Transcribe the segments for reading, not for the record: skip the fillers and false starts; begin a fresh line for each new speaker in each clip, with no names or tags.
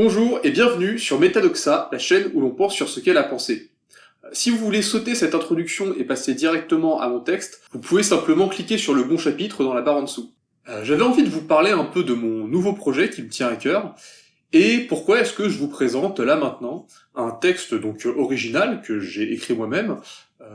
Bonjour et bienvenue sur Metadoxa, la chaîne où l'on pense sur ce qu'est la pensée. Si vous voulez sauter cette introduction et passer directement à mon texte, vous pouvez simplement cliquer sur le bon chapitre dans la barre en dessous. J'avais envie de vous parler un peu de mon nouveau projet qui me tient à cœur, et pourquoi est-ce que je vous présente là maintenant un texte donc original que j'ai écrit moi-même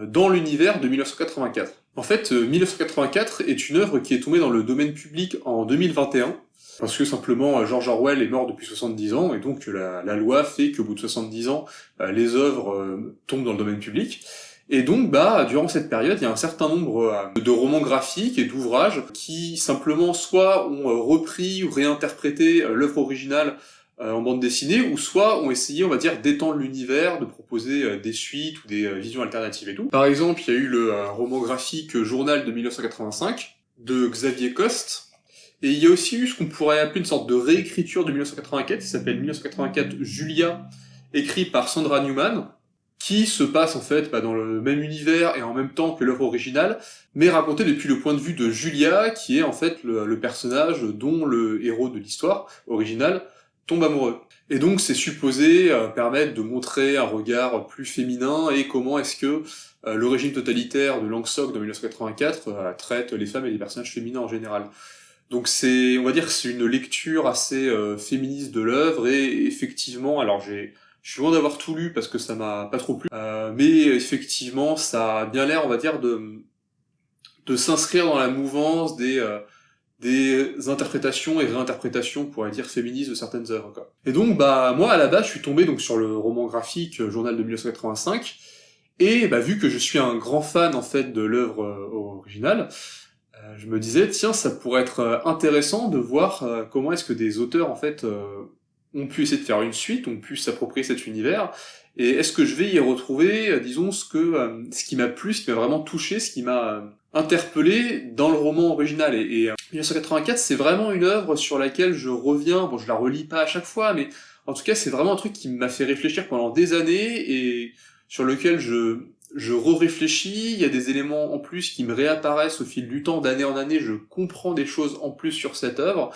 dans l'univers de 1984. En fait, 1984 est une œuvre qui est tombée dans le domaine public en 2021, parce que simplement George Orwell est mort depuis 70 ans, et donc la loi fait qu'au bout de 70 ans, les œuvres tombent dans le domaine public. Et donc, durant cette période, il y a un certain nombre de romans graphiques et d'ouvrages qui simplement soit ont repris ou réinterprété l'œuvre originale en bande dessinée, ou soit ont essayé, on va dire, d'étendre l'univers, de proposer des suites ou des visions alternatives et tout. Par exemple, il y a eu le roman graphique Journal de 1985, de Xavier Coste, et il y a aussi eu ce qu'on pourrait appeler une sorte de réécriture de 1984, qui s'appelle 1984 Julia, écrit par Sandra Newman, qui se passe en fait dans le même univers et en même temps que l'œuvre originale, mais racontée depuis le point de vue de Julia, qui est en fait le personnage dont le héros de l'histoire originale tombe amoureux. Et donc c'est supposé permettre de montrer un regard plus féminin et comment est-ce que le régime totalitaire de Lang Sok dans 1984 traite les femmes et les personnages féminins en général. Donc c'est, on va dire, c'est une lecture assez féministe de l'œuvre, et effectivement, alors je suis loin d'avoir tout lu parce que ça m'a pas trop plu, mais effectivement, ça a bien l'air, on va dire, de s'inscrire dans la mouvance des interprétations et réinterprétations, on pourrait dire, féministes de certaines œuvres, quoi. Et donc, moi, à la base, je suis tombé donc sur le roman graphique Journal de 1985, et vu que je suis un grand fan, en fait, de l'œuvre originale, je me disais, tiens, ça pourrait être intéressant de voir comment est-ce que des auteurs, en fait, ont pu essayer de faire une suite, ont pu s'approprier cet univers, et est-ce que je vais y retrouver, disons, ce qui m'a plu, ce qui m'a vraiment touché, ce qui m'a interpellé dans le roman original. Et 1984, c'est vraiment une œuvre sur laquelle je reviens, bon, je la relis pas à chaque fois, mais en tout cas, c'est vraiment un truc qui m'a fait réfléchir pendant des années, et sur lequel je re-réfléchis, il y a des éléments en plus qui me réapparaissent au fil du temps, d'année en année, je comprends des choses en plus sur cette œuvre,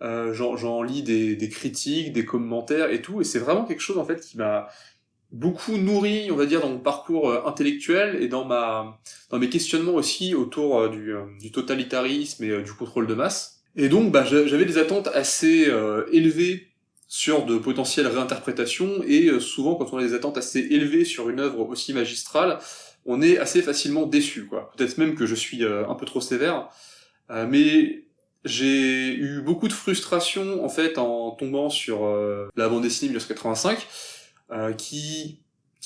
j'en lis des critiques, des commentaires et tout, et c'est vraiment quelque chose en fait qui m'a beaucoup nourri, on va dire, dans mon parcours intellectuel et dans mes questionnements aussi autour du totalitarisme et du contrôle de masse. Et donc j'avais des attentes assez élevées sur de potentielles réinterprétations, et souvent quand on a des attentes assez élevées sur une œuvre aussi magistrale, on est assez facilement déçu, quoi. Peut-être même que je suis un peu trop sévère, mais j'ai eu beaucoup de frustration en fait en tombant sur la bande dessinée 1985, qui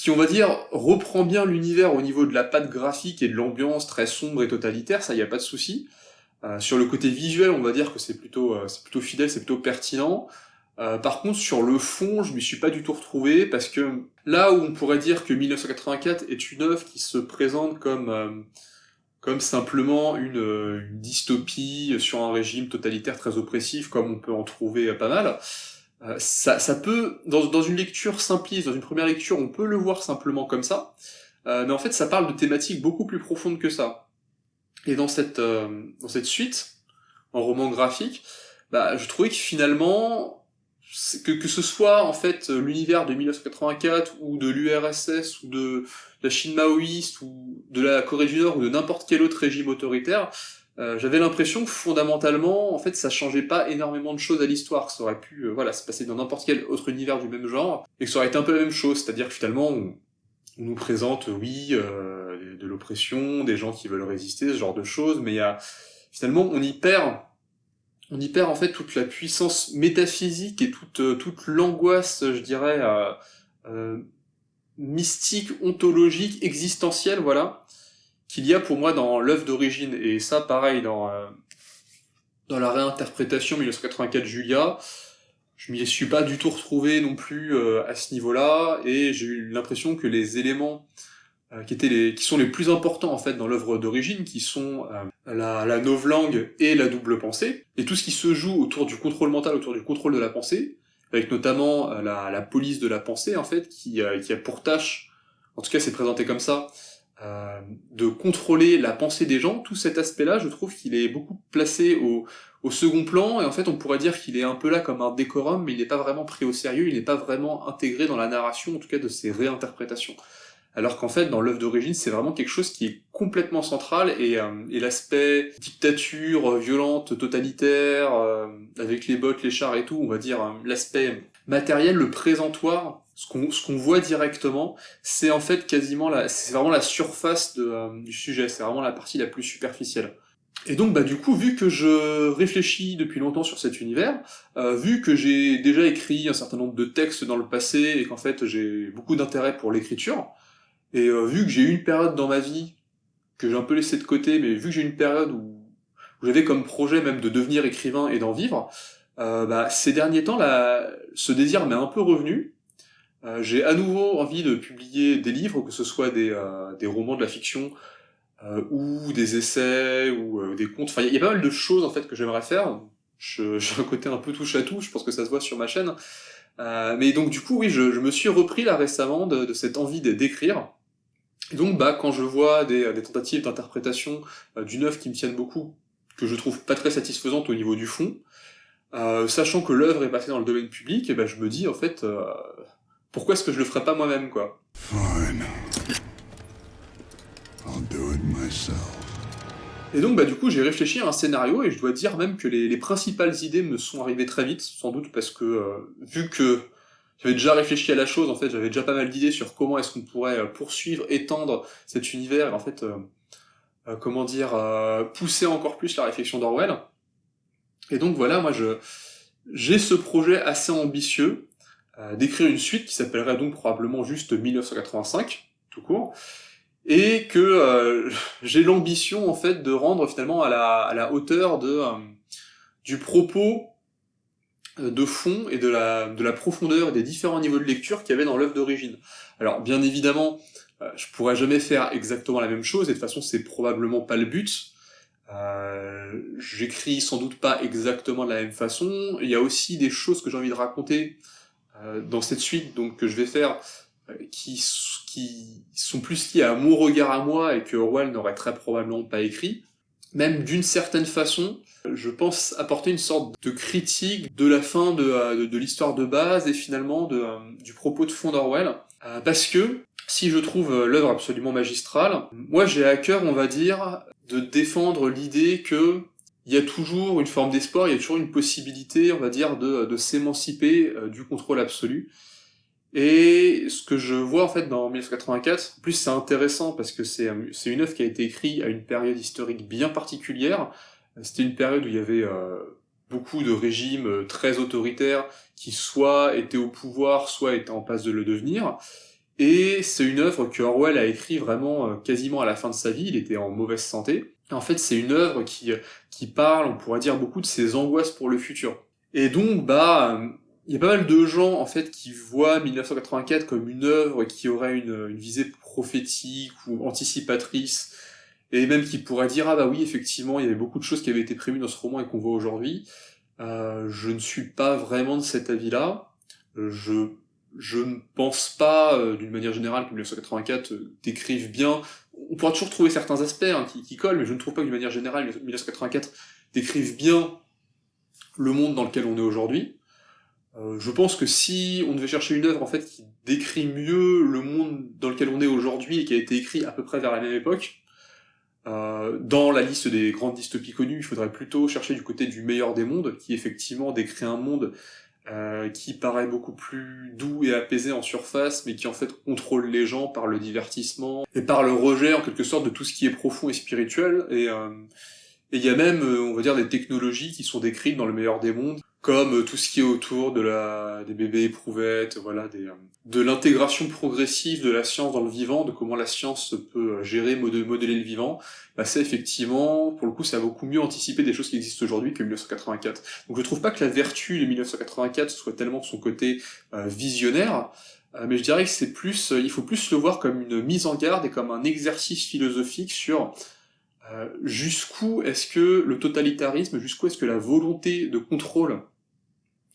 on va dire reprend bien l'univers au niveau de la patte graphique et de l'ambiance très sombre et totalitaire, ça y a pas de souci. Sur le côté visuel, on va dire que c'est plutôt fidèle, c'est plutôt pertinent. Par contre, sur le fond, je m'y suis pas du tout retrouvé, parce que là où on pourrait dire que 1984 est une œuvre qui se présente comme simplement une dystopie sur un régime totalitaire très oppressif, comme on peut en trouver pas mal, ça peut, dans une lecture simpliste, dans une première lecture, on peut le voir simplement comme ça, mais en fait ça parle de thématiques beaucoup plus profondes que ça. Et dans cette suite, en roman graphique, je trouvais que finalement, que ce soit en fait l'univers de 1984 ou de l'URSS ou de la Chine maoïste ou de la Corée du Nord ou de n'importe quel autre régime autoritaire, j'avais l'impression que fondamentalement, en fait, ça changeait pas énormément de choses à l'histoire, que ça aurait pu se passer dans n'importe quel autre univers du même genre, et que ça aurait été un peu la même chose, c'est-à-dire que finalement, on nous présente, oui, de l'oppression, des gens qui veulent résister, ce genre de choses, mais finalement, on y perd en fait toute la puissance métaphysique et toute l'angoisse, je dirais, mystique, ontologique, existentielle, voilà, qu'il y a pour moi dans l'œuvre d'origine. Et ça, pareil, dans la réinterprétation 1984 Julia, je m'y suis pas du tout retrouvé non plus à ce niveau-là, et j'ai eu l'impression que les éléments qui sont les plus importants en fait dans l'œuvre d'origine, qui sont la novlangue et la double pensée, et tout ce qui se joue autour du contrôle mental, autour du contrôle de la pensée, avec notamment la police de la pensée en fait, qui a pour tâche, en tout cas c'est présenté comme ça, de contrôler la pensée des gens. Tout cet aspect-là, je trouve qu'il est beaucoup placé au second plan, et en fait on pourrait dire qu'il est un peu là comme un décorum, mais il n'est pas vraiment pris au sérieux, il n'est pas vraiment intégré dans la narration, en tout cas de ses réinterprétations. Alors qu'en fait, dans l'œuvre d'origine, c'est vraiment quelque chose qui est complètement central, et l'aspect dictature, violente, totalitaire, avec les bottes, les chars et tout, on va dire, l'aspect matériel, le présentoir, ce qu'on voit directement, c'est en fait c'est vraiment la surface du sujet, c'est vraiment la partie la plus superficielle. Et donc, bah, du coup, vu que je réfléchis depuis longtemps sur cet univers, vu que j'ai déjà écrit un certain nombre de textes dans le passé, et qu'en fait j'ai beaucoup d'intérêt pour l'écriture, et vu que j'ai eu une période dans ma vie que j'ai un peu laissé de côté, mais vu que j'ai eu une période où j'avais comme projet même de devenir écrivain et d'en vivre, bah, ces derniers temps, là, ce désir m'est un peu revenu. J'ai à nouveau envie de publier des livres, que ce soit des romans de la fiction, ou des essais, ou des contes. Enfin, il y a pas mal de choses en fait que j'aimerais faire. J'ai un côté un peu touche à tout, je pense que ça se voit sur ma chaîne. Mais donc du coup, oui, je me suis repris là récemment de cette envie d'écrire. Et donc, bah, quand je vois des tentatives d'interprétation d'une œuvre qui me tiennent beaucoup, que je trouve pas très satisfaisante au niveau du fond, sachant que l'œuvre est passée dans le domaine public, et ben je me dis en fait, pourquoi est-ce que je le ferais pas moi-même, quoi.
Fine. I'll do it myself.
Et donc, bah, du coup, j'ai réfléchi à un scénario, et je dois dire même que les principales idées me sont arrivées très vite, sans doute parce que, vu que j'avais déjà réfléchi à la chose, en fait, j'avais déjà pas mal d'idées sur comment est-ce qu'on pourrait poursuivre, étendre cet univers, et en fait, comment dire, pousser encore plus la réflexion d'Orwell. Et donc voilà, j'ai ce projet assez ambitieux, d'écrire une suite qui s'appellerait donc probablement juste 1985, tout court, et que j'ai l'ambition en fait de rendre finalement à la hauteur du propos de fond et de la profondeur et des différents niveaux de lecture qu'il y avait dans l'œuvre d'origine. Alors bien évidemment, je pourrais jamais faire exactement la même chose, et de toute façon c'est probablement pas le but. J'écris sans doute pas exactement de la même façon. Il y a aussi des choses que j'ai envie de raconter dans cette suite, donc que je vais faire, qui sont plus liées à mon regard à moi et que Orwell n'aurait très probablement pas écrit. Même d'une certaine façon, je pense apporter une sorte de critique de la fin de l'histoire de base et finalement du propos de fond d'Orwell. Parce que, si je trouve l'œuvre absolument magistrale, moi j'ai à cœur, on va dire, de défendre l'idée que il y a toujours une forme d'espoir, il y a toujours une possibilité, on va dire, de s'émanciper du contrôle absolu. Et ce que je vois en fait dans 1984, en plus c'est intéressant parce que c'est une œuvre qui a été écrite à une période historique bien particulière. C'était une période où il y avait beaucoup de régimes très autoritaires qui soit étaient au pouvoir, soit étaient en passe de le devenir. Et c'est une œuvre que Orwell a écrite vraiment quasiment à la fin de sa vie, il était en mauvaise santé. Et en fait c'est une œuvre qui parle, on pourrait dire, beaucoup de ses angoisses pour le futur. Et donc, bah, il y a pas mal de gens, en fait, qui voient 1984 comme une œuvre qui aurait une visée prophétique ou anticipatrice, et même qui pourraient dire, ah bah oui, effectivement, il y avait beaucoup de choses qui avaient été prévues dans ce roman et qu'on voit aujourd'hui. Je ne suis pas vraiment de cet avis-là. Je ne pense pas, d'une manière générale, que 1984 décrive bien. On pourra toujours trouver certains aspects qui collent, mais je ne trouve pas que d'une manière générale, 1984 décrive bien le monde dans lequel on est aujourd'hui. Je pense que si on devait chercher une œuvre en fait qui décrit mieux le monde dans lequel on est aujourd'hui et qui a été écrit à peu près vers la même époque, dans la liste des grandes dystopies connues, il faudrait plutôt chercher du côté du meilleur des mondes, qui effectivement décrit un monde qui paraît beaucoup plus doux et apaisé en surface, mais qui en fait contrôle les gens par le divertissement et par le rejet en quelque sorte de tout ce qui est profond et spirituel. Et il y a même, on va dire, des technologies qui sont décrites dans le meilleur des mondes, comme tout ce qui est autour des bébés éprouvettes, voilà, de l'intégration progressive de la science dans le vivant, de comment la science peut gérer, modeler le vivant. Bah ça, effectivement, pour le coup, ça a beaucoup mieux anticipé des choses qui existent aujourd'hui que 1984. Donc je trouve pas que la vertu de 1984 soit tellement son côté visionnaire, mais je dirais que c'est plus, il faut plus le voir comme une mise en garde et comme un exercice philosophique sur jusqu'où est-ce que le totalitarisme, jusqu'où est-ce que la volonté de contrôle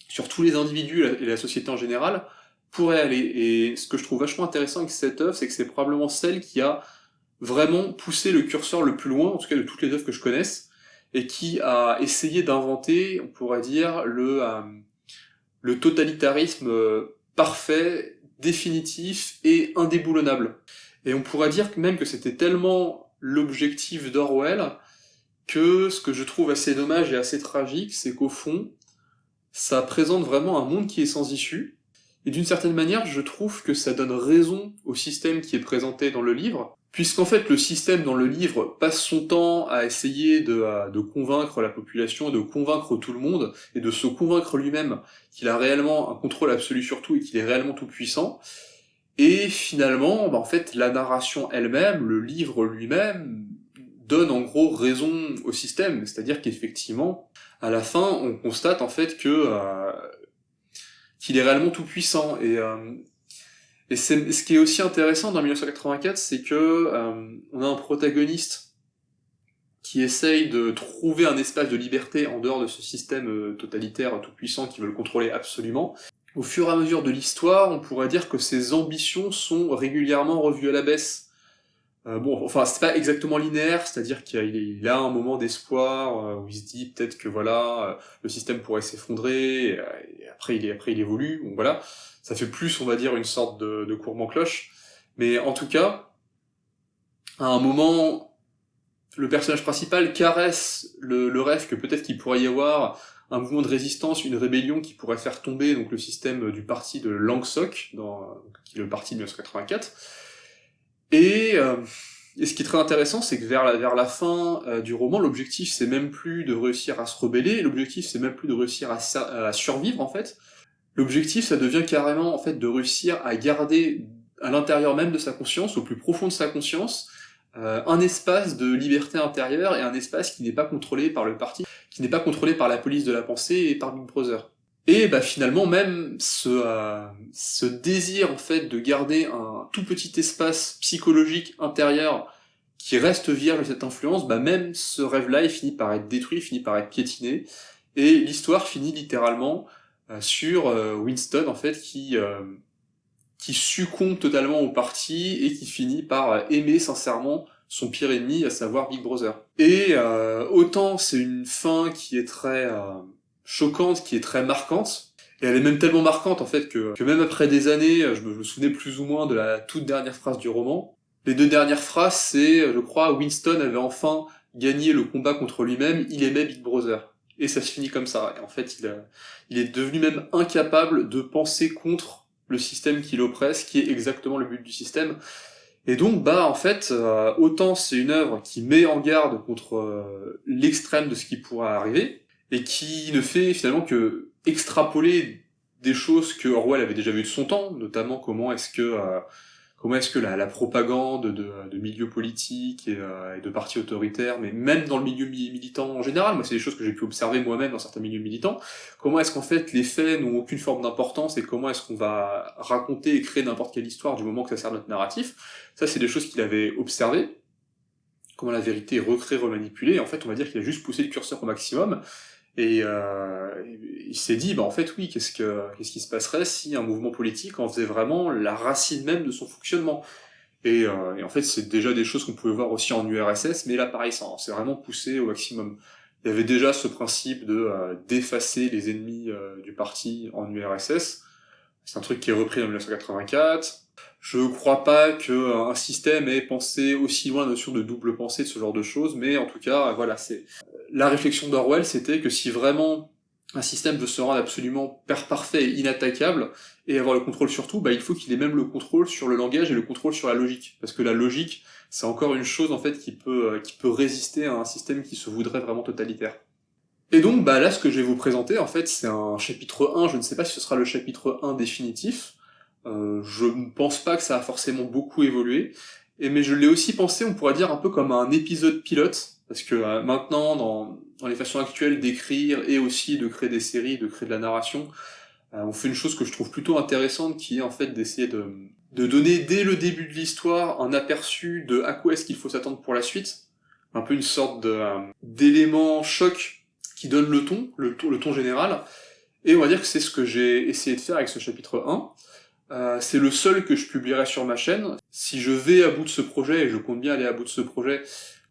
sur tous les individus et la société en général pourrait aller. Et ce que je trouve vachement intéressant avec cette œuvre, c'est que c'est probablement celle qui a vraiment poussé le curseur le plus loin, en tout cas de toutes les œuvres que je connaisse, et qui a essayé d'inventer, on pourrait dire, le totalitarisme parfait, définitif et indéboulonnable. Et on pourrait dire même que c'était tellement l'objectif d'Orwell que ce que je trouve assez dommage et assez tragique, c'est qu'au fond, ça présente vraiment un monde qui est sans issue, et d'une certaine manière, je trouve que ça donne raison au système qui est présenté dans le livre, puisqu'en fait le système dans le livre passe son temps à essayer de convaincre la population, de convaincre tout le monde, et de se convaincre lui-même qu'il a réellement un contrôle absolu sur tout et qu'il est réellement tout puissant, et finalement, en fait, la narration elle-même, le livre lui-même, donne en gros raison au système, c'est-à-dire qu'effectivement, à la fin, on constate en fait qu'il est réellement tout puissant. Et c'est ce qui est aussi intéressant dans 1984, c'est que on a un protagoniste qui essaye de trouver un espace de liberté en dehors de ce système totalitaire tout puissant qui veut le contrôler absolument. Au fur et à mesure de l'histoire, on pourrait dire que ses ambitions sont régulièrement revues à la baisse. Bon, enfin, c'est pas exactement linéaire, c'est-à-dire qu'il a un moment d'espoir où il se dit peut-être que voilà, le système pourrait s'effondrer, et après il évolue, donc voilà. Ça fait plus, on va dire, une sorte de courbe en cloche. Mais en tout cas, à un moment, le personnage principal caresse le rêve que peut-être qu'il pourrait y avoir un mouvement de résistance, une rébellion qui pourrait faire tomber donc le système du parti de Lang Sok, qui est le parti de 1984. Et ce qui est très intéressant, c'est que vers la fin du roman, l'objectif c'est même plus de réussir à se rebeller, l'objectif c'est même plus de réussir à survivre en fait. L'objectif ça devient carrément en fait de réussir à garder à l'intérieur même de sa conscience, au plus profond de sa conscience, un espace de liberté intérieure et un espace qui n'est pas contrôlé par le parti, qui n'est pas contrôlé par la police de la pensée et par Big Brother. Et bah finalement même ce désir en fait de garder un tout petit espace psychologique intérieur qui reste vierge de cette influence, bah même ce rêve-là il finit par être détruit, il finit par être piétiné, et l'histoire finit littéralement sur Winston en fait qui succombe totalement au parti et qui finit par aimer sincèrement son pire ennemi, à savoir Big Brother. Et autant c'est une fin qui est très choquante, qui est très marquante, et elle est même tellement marquante en fait que même après des années, je me souvenais plus ou moins de la toute dernière phrase du roman. Les deux dernières phrases, c'est, je crois, Winston avait enfin gagné le combat contre lui-même, il aimait Big Brother. Et ça se finit comme ça. Et en fait, il est devenu même incapable de penser contre le système qui l'oppresse, qui est exactement le but du système. Et donc, bah, en fait, autant c'est une œuvre qui met en garde contre l'extrême de ce qui pourrait arriver, et qui ne fait finalement que extrapoler des choses que Orwell avait déjà vues de son temps, notamment comment est-ce que la propagande de milieux politiques et de partis autoritaires, mais même dans le milieu militant en général, moi c'est des choses que j'ai pu observer moi-même dans certains milieux militants, comment est-ce qu'en fait les faits n'ont aucune forme d'importance et comment est-ce qu'on va raconter et créer n'importe quelle histoire du moment que ça sert notre narratif, ça c'est des choses qu'il avait observées, comment la vérité est recréée, remanipulée, et en fait on va dire qu'il a juste poussé le curseur au maximum, et il s'est dit, bah en fait oui, qu'est-ce qui se passerait si un mouvement politique en faisait vraiment la racine même de son fonctionnement. Et en fait, c'est déjà des choses qu'on pouvait voir aussi en URSS, mais là pareil, c'est vraiment poussé au maximum. Il y avait déjà ce principe de d'effacer les ennemis du parti en URSS. C'est un truc qui est repris en 1984. Je crois pas qu'un système ait pensé aussi loin la notion de double pensée, de ce genre de choses, mais en tout cas, voilà, c'est la réflexion d'Orwell, c'était que si vraiment un système veut se rendre absolument parfait et inattaquable, et avoir le contrôle sur tout, bah il faut qu'il ait même le contrôle sur le langage et le contrôle sur la logique. Parce que la logique, c'est encore une chose en fait qui peut résister à un système qui se voudrait vraiment totalitaire. Et donc bah là ce que je vais vous présenter en fait c'est un chapitre 1, je ne sais pas si ce sera le chapitre 1 définitif, je ne pense pas que ça a forcément beaucoup évolué, mais je l'ai aussi pensé, on pourrait dire un peu comme un épisode pilote, parce que maintenant dans les façons actuelles d'écrire et aussi de créer des séries, de créer de la narration, on fait une chose que je trouve plutôt intéressante qui est en fait d'essayer de donner dès le début de l'histoire un aperçu de à quoi est-ce qu'il faut s'attendre pour la suite, un peu une sorte d'élément choc qui donne le ton général, et on va dire que c'est ce que j'ai essayé de faire avec ce chapitre 1. C'est le seul que je publierai sur ma chaîne. Si je vais à bout de ce projet, et je compte bien aller à bout de ce projet,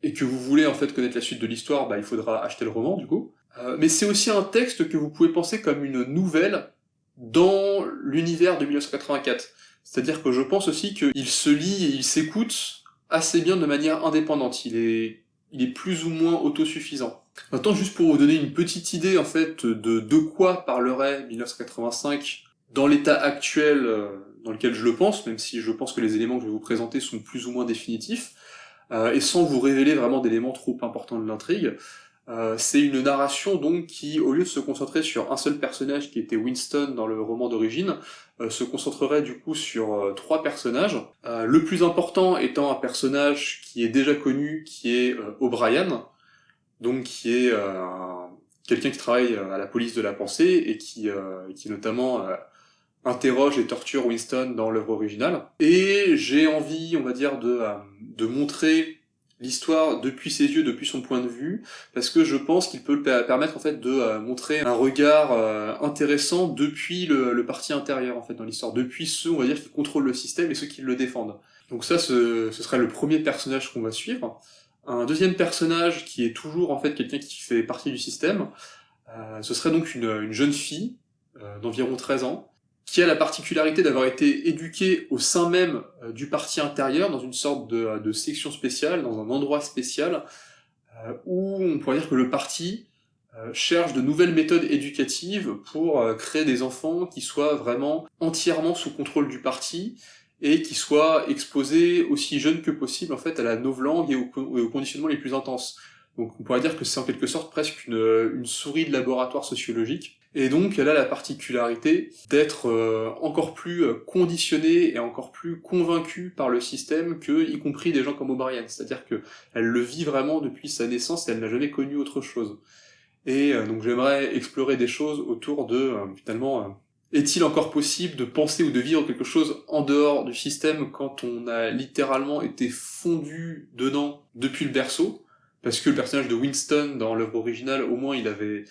et que vous voulez en fait connaître la suite de l'histoire, il faudra acheter le roman du coup. Mais c'est aussi un texte que vous pouvez penser comme une nouvelle dans l'univers de 1984. C'est-à-dire que je pense aussi qu'il se lit et il s'écoute assez bien de manière indépendante. Il est plus ou moins autosuffisant. Maintenant, juste pour vous donner une petite idée, en fait, de quoi parlerait 1985 dans l'état actuel dans lequel je le pense, même si je pense que les éléments que je vais vous présenter sont plus ou moins définitifs, et sans vous révéler vraiment d'éléments trop importants de l'intrigue, c'est une narration donc qui, au lieu de se concentrer sur un seul personnage qui était Winston dans le roman d'origine, se concentrerait du coup sur trois personnages. Le plus important étant un personnage qui est déjà connu, qui est O'Brien, donc qui est quelqu'un qui travaille à la police de la pensée et qui notamment interroge et torture Winston dans l'œuvre originale. Et j'ai envie, on va dire, de montrer l'histoire depuis ses yeux, depuis son point de vue, parce que je pense qu'il peut permettre en fait de montrer un regard intéressant depuis le parti intérieur en fait dans l'histoire, depuis ceux, on va dire, qui contrôlent le système et ceux qui le défendent. Donc ça, ce serait le premier personnage qu'on va suivre. Un deuxième personnage qui est toujours en fait quelqu'un qui fait partie du système, ce serait donc une jeune fille d'environ 13 ans, qui a la particularité d'avoir été éduquée au sein même du parti intérieur, dans une sorte de section spéciale, dans un endroit spécial, où on pourrait dire que le parti cherche de nouvelles méthodes éducatives pour créer des enfants qui soient vraiment entièrement sous contrôle du parti, et qui soient exposés aussi jeunes que possible en fait à la novlangue et aux conditionnements les plus intenses. Donc on pourrait dire que c'est en quelque sorte presque une souris de laboratoire sociologique. Et donc elle a la particularité d'être encore plus conditionnée et encore plus convaincue par le système que, y compris des gens comme O'Brien. C'est-à-dire que elle le vit vraiment depuis sa naissance et elle n'a jamais connu autre chose. Et donc j'aimerais explorer des choses autour de, finalement, est-il encore possible de penser ou de vivre quelque chose en dehors du système quand on a littéralement été fondu dedans depuis le berceau? Parce que le personnage de Winston, dans l'œuvre originale, au moins il avait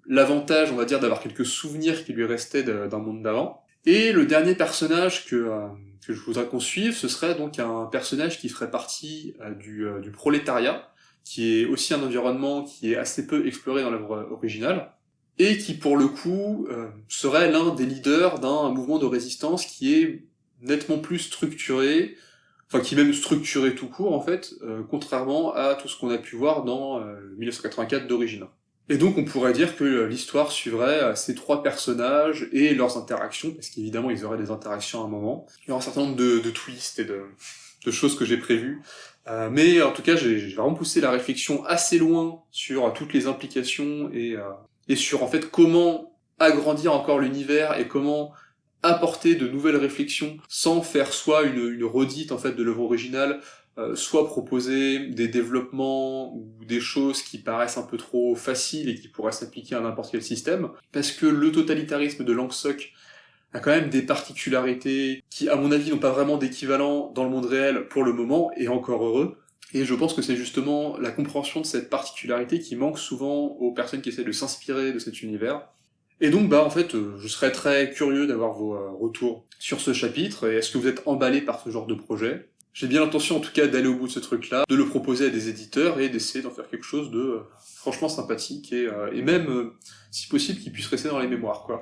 l'avantage, on va dire, d'avoir quelques souvenirs qui lui restaient d'un monde d'avant. Et le dernier personnage que je voudrais qu'on suive, ce serait donc un personnage qui ferait partie du prolétariat, qui est aussi un environnement qui est assez peu exploré dans l'œuvre originale, et qui pour le coup serait l'un des leaders d'un mouvement de résistance qui est nettement plus structuré, enfin qui est même structuré tout court en fait, contrairement à tout ce qu'on a pu voir dans 1984 d'origine. Et donc on pourrait dire que l'histoire suivrait ces trois personnages et leurs interactions, parce qu'évidemment ils auraient des interactions à un moment. Il y aura un certain nombre de twists et de choses que j'ai prévues. Mais en tout cas j'ai vraiment poussé la réflexion assez loin sur toutes les implications et sur en fait comment agrandir encore l'univers et comment apporter de nouvelles réflexions sans faire soit une redite en fait de l'œuvre originale, soit proposer des développements ou des choses qui paraissent un peu trop faciles et qui pourraient s'appliquer à n'importe quel système, parce que le totalitarisme de Lang Sok a quand même des particularités qui, à mon avis, n'ont pas vraiment d'équivalent dans le monde réel pour le moment, et encore heureux. Et je pense que c'est justement la compréhension de cette particularité qui manque souvent aux personnes qui essaient de s'inspirer de cet univers. Et donc, en fait, je serais très curieux d'avoir vos retours sur ce chapitre, et est-ce que vous êtes emballé par ce genre de projet? J'ai bien l'intention, en tout cas, d'aller au bout de ce truc-là, de le proposer à des éditeurs, et d'essayer d'en faire quelque chose de franchement sympathique, et même, si possible, qui puisse rester dans les mémoires, quoi.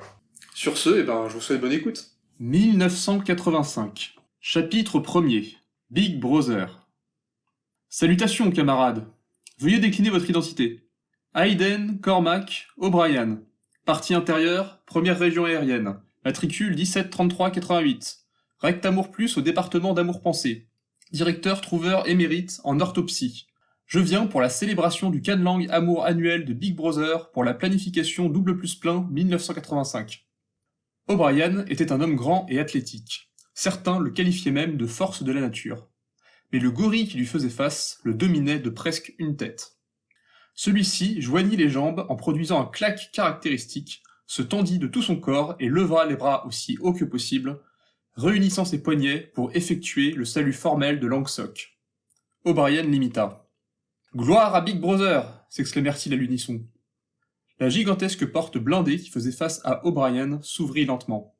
Sur ce, je vous souhaite bonne écoute.
1985. Chapitre 1er. Big Brother. Salutations, camarades. Veuillez décliner votre identité. Hayden Cormac O'Brien. Partie intérieure, première région aérienne. Matricule 173388. Recte Amour Plus au département d'Amour-Pensée. Directeur trouveur émérite en orthopsie. Je viens pour la célébration du Canlang Amour annuel de Big Brother pour la planification double plus plein 1985. O'Brien était un homme grand et athlétique. Certains le qualifiaient même de force de la nature. Mais le gorille qui lui faisait face le dominait de presque une tête. Celui-ci joignit les jambes en produisant un claque caractéristique, se tendit de tout son corps et leva les bras aussi haut que possible, réunissant ses poignets pour effectuer le salut formel de Lang Sok. O'Brien l'imita. « Gloire à Big Brother !» s'exclamèrent-ils à l'unisson. La gigantesque porte blindée qui faisait face à O'Brien s'ouvrit lentement.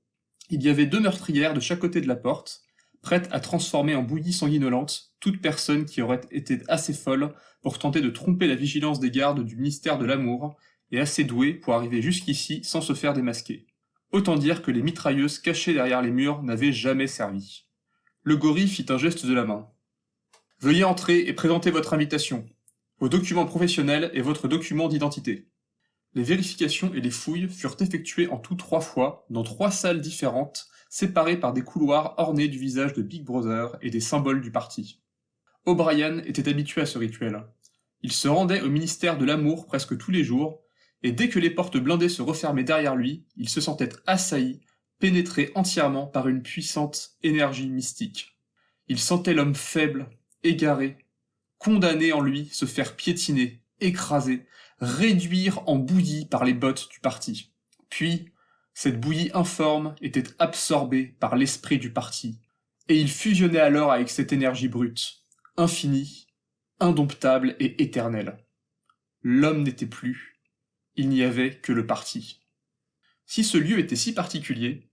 Il y avait deux meurtrières de chaque côté de la porte, prête à transformer en bouillie sanguinolente toute personne qui aurait été assez folle pour tenter de tromper la vigilance des gardes du ministère de l'Amour, et assez douée pour arriver jusqu'ici sans se faire démasquer. Autant dire que les mitrailleuses cachées derrière les murs n'avaient jamais servi. Le gorille fit un geste de la main. « Veuillez entrer et présenter votre invitation, vos documents professionnels et votre document d'identité. » Les vérifications et les fouilles furent effectuées en tout 3 fois, dans 3 salles différentes, séparées par des couloirs ornés du visage de Big Brother et des symboles du parti. O'Brien était habitué à ce rituel. Il se rendait au ministère de l'Amour presque tous les jours, et dès que les portes blindées se refermaient derrière lui, il se sentait assailli, pénétré entièrement par une puissante énergie mystique. Il sentait l'homme faible, égaré, condamné en lui se faire piétiner, écraser, réduire en bouillie par les bottes du parti. Puis, cette bouillie informe était absorbée par l'esprit du parti, et il fusionnait alors avec cette énergie brute, infinie, indomptable et éternelle. L'homme n'était plus, il n'y avait que le parti. Si ce lieu était si particulier,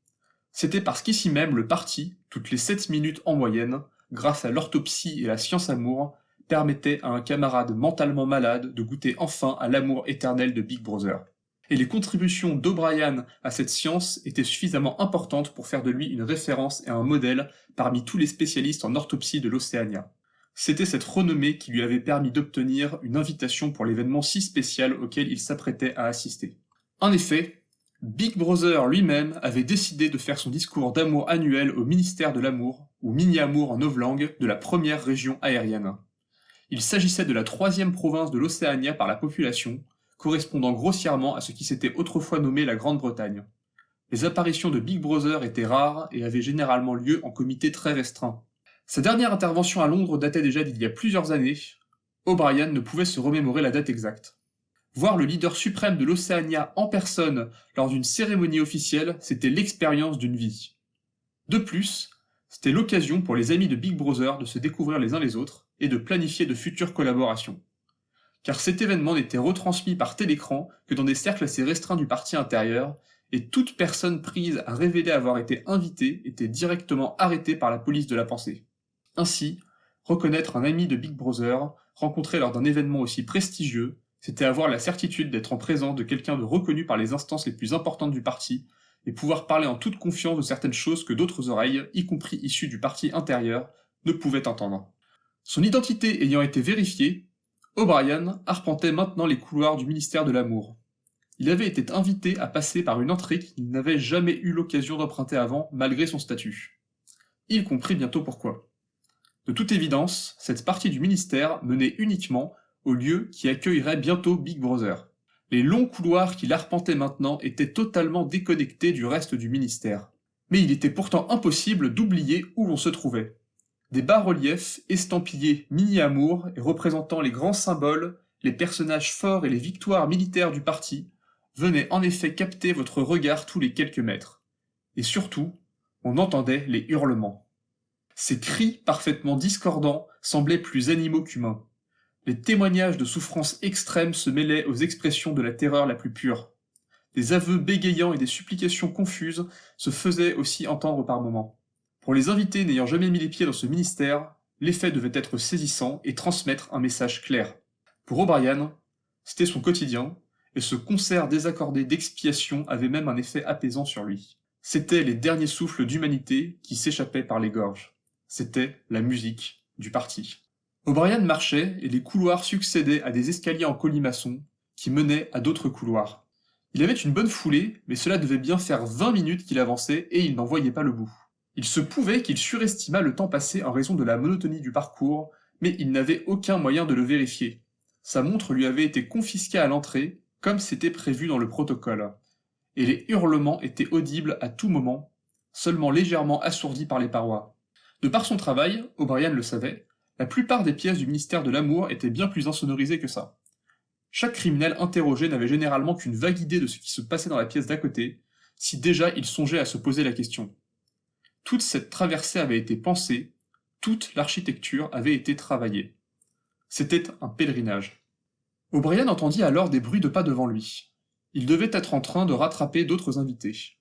c'était parce qu'ici même le parti, toutes les 7 minutes en moyenne, grâce à l'orthopsie et la science amour, permettait à un camarade mentalement malade de goûter enfin à l'amour éternel de Big Brother. Et les contributions d'O'Brien à cette science étaient suffisamment importantes pour faire de lui une référence et un modèle parmi tous les spécialistes en orthopsie de l'Océania. C'était cette renommée qui lui avait permis d'obtenir une invitation pour l'événement si spécial auquel il s'apprêtait à assister. En effet, Big Brother lui-même avait décidé de faire son discours d'amour annuel au ministère de l'Amour, ou Mini-Amour en novlangue, de la première région aérienne. Il s'agissait de la 3e province de l'Océania par la population, correspondant grossièrement à ce qui s'était autrefois nommé la Grande-Bretagne. Les apparitions de Big Brother étaient rares et avaient généralement lieu en comité très restreint. Sa dernière intervention à Londres datait déjà d'il y a plusieurs années. O'Brien ne pouvait se remémorer la date exacte. Voir le leader suprême de l'Océania en personne lors d'une cérémonie officielle, c'était l'expérience d'une vie. De plus, c'était l'occasion pour les amis de Big Brother de se découvrir les uns les autres et de planifier de futures collaborations. Car cet événement n'était retransmis par télécran que dans des cercles assez restreints du parti intérieur, et toute personne prise à révéler avoir été invitée était directement arrêtée par la police de la pensée. Ainsi, reconnaître un ami de Big Brother, rencontré lors d'un événement aussi prestigieux, c'était avoir la certitude d'être en présence de quelqu'un de reconnu par les instances les plus importantes du parti, et pouvoir parler en toute confiance de certaines choses que d'autres oreilles, y compris issues du parti intérieur, ne pouvaient entendre. Son identité ayant été vérifiée, O'Brien arpentait maintenant les couloirs du ministère de l'Amour. Il avait été invité à passer par une entrée qu'il n'avait jamais eu l'occasion d'emprunter avant, malgré son statut. Il comprit bientôt pourquoi. De toute évidence, cette partie du ministère menait uniquement au lieu qui accueillerait bientôt Big Brother. Les longs couloirs qu'il arpentait maintenant étaient totalement déconnectés du reste du ministère. Mais il était pourtant impossible d'oublier où l'on se trouvait. Des bas-reliefs estampillés Mini-Amour et représentant les grands symboles, les personnages forts et les victoires militaires du parti venaient en effet capter votre regard tous les quelques mètres. Et surtout, on entendait les hurlements. Ces cris parfaitement discordants semblaient plus animaux qu'humains. Les témoignages de souffrance extrême se mêlaient aux expressions de la terreur la plus pure. Des aveux bégayants et des supplications confuses se faisaient aussi entendre par moments. Pour les invités n'ayant jamais mis les pieds dans ce ministère, l'effet devait être saisissant et transmettre un message clair. Pour O'Brien, c'était son quotidien, et ce concert désaccordé d'expiation avait même un effet apaisant sur lui. C'étaient les derniers souffles d'humanité qui s'échappaient par les gorges. C'était la musique du parti. O'Brien marchait et les couloirs succédaient à des escaliers en colimaçon qui menaient à d'autres couloirs. Il avait une bonne foulée, mais cela devait bien faire 20 minutes qu'il avançait et il n'en voyait pas le bout. Il se pouvait qu'il surestimât le temps passé en raison de la monotonie du parcours, mais il n'avait aucun moyen de le vérifier. Sa montre lui avait été confisquée à l'entrée, comme c'était prévu dans le protocole. Et les hurlements étaient audibles à tout moment, seulement légèrement assourdis par les parois. De par son travail, O'Brien le savait, la plupart des pièces du ministère de l'Amour étaient bien plus insonorisées que ça. Chaque criminel interrogé n'avait généralement qu'une vague idée de ce qui se passait dans la pièce d'à côté, si déjà il songeait à se poser la question. Toute cette traversée avait été pensée, toute l'architecture avait été travaillée. C'était un pèlerinage. O'Brien entendit alors des bruits de pas devant lui. Il devait être en train de rattraper d'autres invités.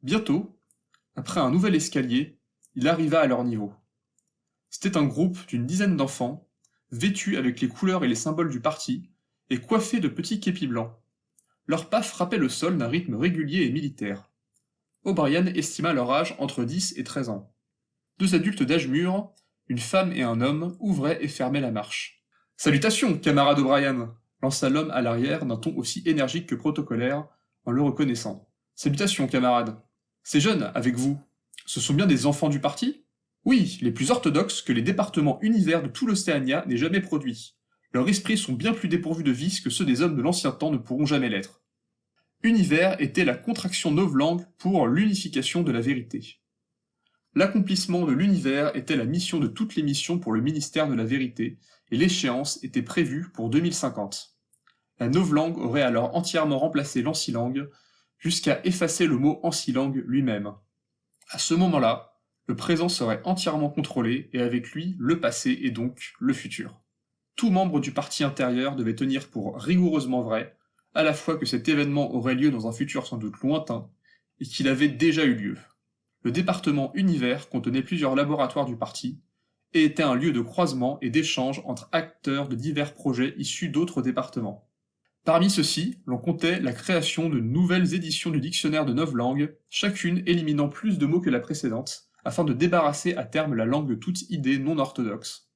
Bientôt, après un nouvel escalier, il arriva à leur niveau. C'était un groupe d'une dizaine d'enfants, vêtus avec les couleurs et les symboles du parti, et coiffés de petits képis blancs. Leurs pas frappaient le sol d'un rythme régulier et militaire. O'Brien estima leur âge entre 10 et 13 ans. 2 adultes d'âge mûr, une femme et un homme, ouvraient et fermaient la marche. « Salutations, camarade O'Brien !» lança l'homme à l'arrière d'un ton aussi énergique que protocolaire, en le reconnaissant. « Salutations, camarade. Ces jeunes, avec vous, ce sont bien des enfants du parti ? Oui, les plus orthodoxes que les départements univers de tout l'Océania n'aient jamais produits. Leurs esprits sont bien plus dépourvus de vices que ceux des hommes de l'ancien temps ne pourront jamais l'être. » Univers était la contraction novlangue pour l'unification de la vérité. L'accomplissement de l'univers était la mission de toutes les missions pour le ministère de la vérité, et l'échéance était prévue pour 2050. La novlangue aurait alors entièrement remplacé l'ancilangue, jusqu'à effacer le mot ancilangue lui-même. À ce moment-là, le présent serait entièrement contrôlé, et avec lui, le passé et donc le futur. Tout membre du parti intérieur devait tenir pour rigoureusement vrai, à la fois que cet événement aurait lieu dans un futur sans doute lointain, et qu'il avait déjà eu lieu. Le département Univers contenait plusieurs laboratoires du parti, et était un lieu de croisement et d'échange entre acteurs de divers projets issus d'autres départements. Parmi ceux-ci, l'on comptait la création de nouvelles éditions du dictionnaire de novlangue, chacune éliminant plus de mots que la précédente, afin de débarrasser à terme la langue de toute idée non orthodoxe.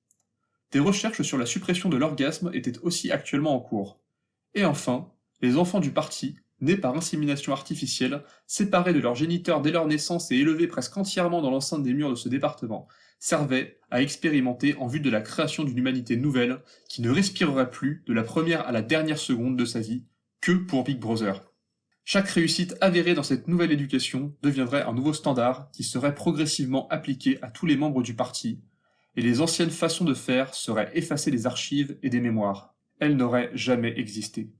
Des recherches sur la suppression de l'orgasme étaient aussi actuellement en cours. Et enfin, les enfants du parti, nés par insémination artificielle, séparés de leurs géniteurs dès leur naissance et élevés presque entièrement dans l'enceinte des murs de ce département, servaient à expérimenter en vue de la création d'une humanité nouvelle qui ne respirerait plus de la première à la dernière seconde de sa vie que pour Big Brother. Chaque réussite avérée dans cette nouvelle éducation deviendrait un nouveau standard qui serait progressivement appliqué à tous les membres du parti, et les anciennes façons de faire seraient effacées des archives et des mémoires. Elles n'auraient jamais existé.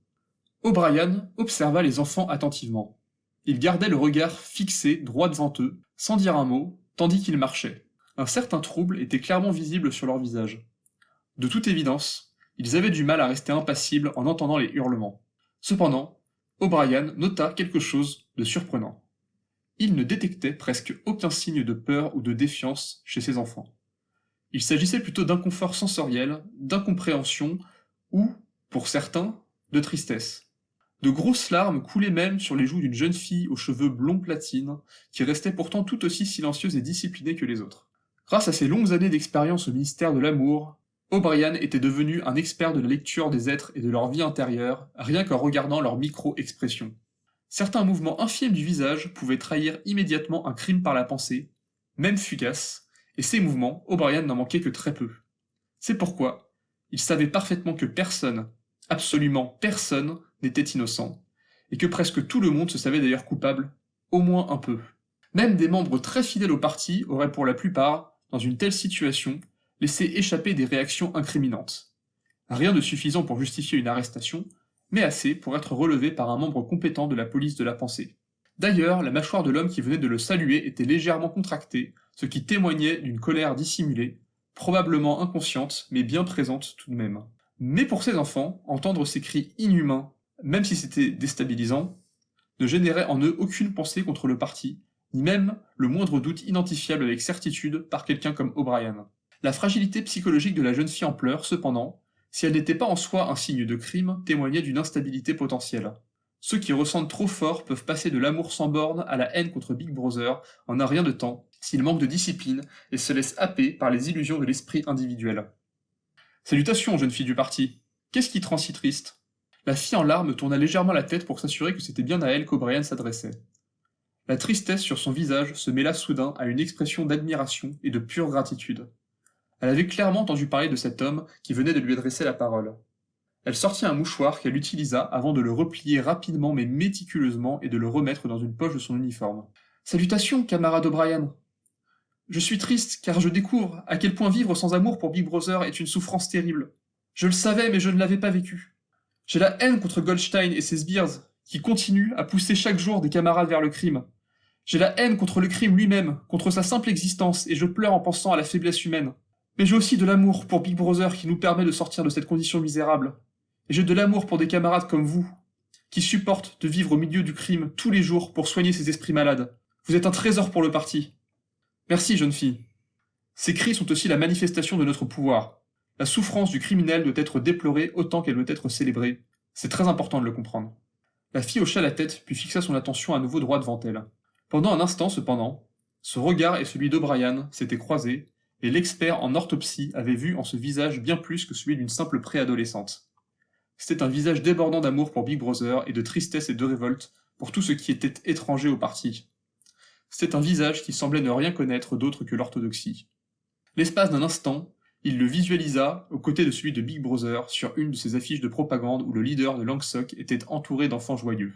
O'Brien observa les enfants attentivement. Ils gardaient le regard fixé droit devant eux, sans dire un mot, tandis qu'ils marchaient. Un certain trouble était clairement visible sur leur visage. De toute évidence, ils avaient du mal à rester impassibles en entendant les hurlements. Cependant, O'Brien nota quelque chose de surprenant. Il ne détectait presque aucun signe de peur ou de défiance chez ses enfants. Il s'agissait plutôt d'inconfort sensoriel, d'incompréhension ou, pour certains, de tristesse. De grosses larmes coulaient même sur les joues d'une jeune fille aux cheveux blonds platine, qui restait pourtant tout aussi silencieuse et disciplinée que les autres. Grâce à ses longues années d'expérience au ministère de l'amour, O'Brien était devenu un expert de la lecture des êtres et de leur vie intérieure, rien qu'en regardant leurs micro-expressions. Certains mouvements infimes du visage pouvaient trahir immédiatement un crime par la pensée, même fugace, et ces mouvements, O'Brien n'en manquait que très peu. C'est pourquoi il savait parfaitement que personne, absolument personne, n'était innocent, et que presque tout le monde se savait d'ailleurs coupable, au moins un peu. Même des membres très fidèles au parti auraient pour la plupart, dans une telle situation, laissé échapper des réactions incriminantes. Rien de suffisant pour justifier une arrestation, mais assez pour être relevé par un membre compétent de la police de la pensée. D'ailleurs, la mâchoire de l'homme qui venait de le saluer était légèrement contractée, ce qui témoignait d'une colère dissimulée, probablement inconsciente, mais bien présente tout de même. Mais pour ces enfants, entendre ces cris inhumains, même si c'était déstabilisant, ne générait en eux aucune pensée contre le parti, ni même le moindre doute identifiable avec certitude par quelqu'un comme O'Brien. La fragilité psychologique de la jeune fille en pleurs, cependant, si elle n'était pas en soi un signe de crime, témoignait d'une instabilité potentielle. Ceux qui ressentent trop fort peuvent passer de l'amour sans borne à la haine contre Big Brother en un rien de temps, s'ils manquent de discipline et se laissent happer par les illusions de l'esprit individuel. « Salutations, jeune fille du parti. Qu'est-ce qui te rend si triste ?» La fille en larmes tourna légèrement la tête pour s'assurer que c'était bien à elle qu'O'Brien s'adressait. La tristesse sur son visage se mêla soudain à une expression d'admiration et de pure gratitude. Elle avait clairement entendu parler de cet homme qui venait de lui adresser la parole. Elle sortit un mouchoir qu'elle utilisa avant de le replier rapidement mais méticuleusement et de le remettre dans une poche de son uniforme. « Salutations, camarade O'Brien. Je suis triste car je découvre à quel point vivre sans amour pour Big Brother est une souffrance terrible. Je le savais mais je ne l'avais pas vécu. J'ai la haine contre Goldstein et ses sbires qui continuent à pousser chaque jour des camarades vers le crime. J'ai la haine contre le crime lui-même, contre sa simple existence, et je pleure en pensant à la faiblesse humaine. Mais j'ai aussi de l'amour pour Big Brother qui nous permet de sortir de cette condition misérable. Et j'ai de l'amour pour des camarades comme vous, qui supportent de vivre au milieu du crime tous les jours pour soigner ces esprits malades. Vous êtes un trésor pour le parti. Merci, jeune fille. Ces cris sont aussi la manifestation de notre pouvoir. La souffrance du criminel doit être déplorée autant qu'elle doit être célébrée. C'est très important de le comprendre. La fille hocha la tête, puis fixa son attention à nouveau droit devant elle. Pendant un instant, cependant, ce regard et celui d'O'Brien s'étaient croisés, et l'expert en orthopsie avait vu en ce visage bien plus que celui d'une simple préadolescente. C'était un visage débordant d'amour pour Big Brother et de tristesse et de révolte pour tout ce qui était étranger au parti. C'était un visage qui semblait ne rien connaître d'autre que l'orthodoxie. L'espace d'un instant, il le visualisa aux côtés de celui de Big Brother sur une de ces affiches de propagande où le leader de Langsok était entouré d'enfants joyeux.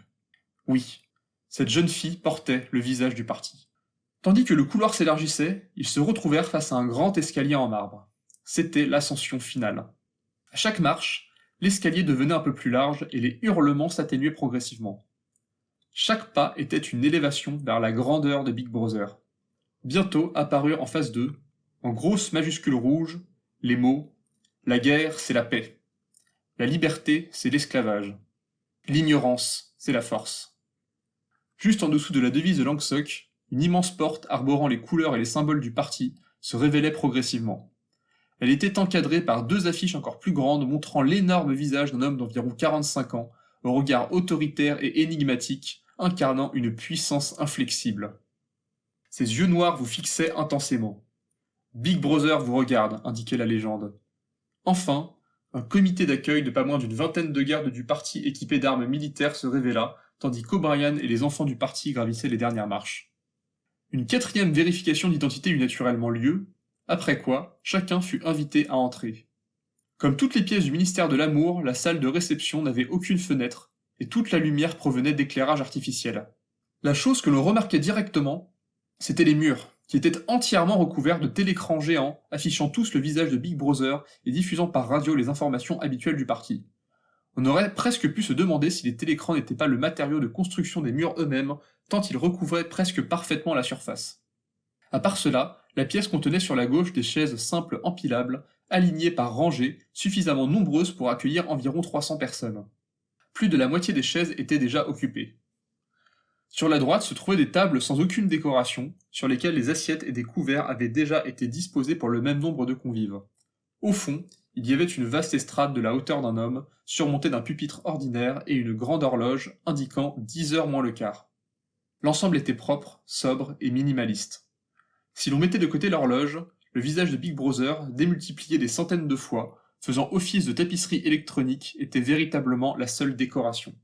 Oui, cette jeune fille portait le visage du parti. Tandis que le couloir s'élargissait, ils se retrouvèrent face à un grand escalier en marbre. C'était l'ascension finale. À chaque marche, l'escalier devenait un peu plus large et les hurlements s'atténuaient progressivement. Chaque pas était une élévation vers la grandeur de Big Brother. Bientôt apparurent en face d'eux, en grosses majuscules rouges, les mots « La guerre, c'est la paix. La liberté, c'est l'esclavage. L'ignorance, c'est la force. » Juste en dessous de la devise de Langsok, une immense porte arborant les couleurs et les symboles du parti se révélait progressivement. Elle était encadrée par 2 affiches encore plus grandes montrant l'énorme visage d'un homme d'environ 45 ans, au regard autoritaire et énigmatique, incarnant une puissance inflexible. Ses yeux noirs vous fixaient intensément. « Big Brother vous regarde », indiquait la légende. Enfin, un comité d'accueil de pas moins d'une vingtaine de gardes du parti équipés d'armes militaires se révéla, tandis qu'O'Brien et les enfants du parti gravissaient les dernières marches. Une 4e vérification d'identité eut naturellement lieu, après quoi chacun fut invité à entrer. Comme toutes les pièces du ministère de l'Amour, la salle de réception n'avait aucune fenêtre, et toute la lumière provenait d'éclairage artificiel. La chose que l'on remarquait directement, c'étaient les murs, qui étaient entièrement recouverts de télécrans géants, affichant tous le visage de Big Brother et diffusant par radio les informations habituelles du parti. On aurait presque pu se demander si les télécrans n'étaient pas le matériau de construction des murs eux-mêmes, tant ils recouvraient presque parfaitement la surface. À part cela, la pièce contenait sur la gauche des chaises simples empilables, alignées par rangées, suffisamment nombreuses pour accueillir environ 300 personnes. Plus de la moitié des chaises étaient déjà occupées. Sur la droite se trouvaient des tables sans aucune décoration, sur lesquelles les assiettes et des couverts avaient déjà été disposés pour le même nombre de convives. Au fond, il y avait une vaste estrade de la hauteur d'un homme, surmontée d'un pupitre ordinaire et une grande horloge indiquant 10h moins le quart. L'ensemble était propre, sobre et minimaliste. Si l'on mettait de côté l'horloge, le visage de Big Brother, démultiplié des centaines de fois, faisant office de tapisserie électronique, était véritablement la seule décoration.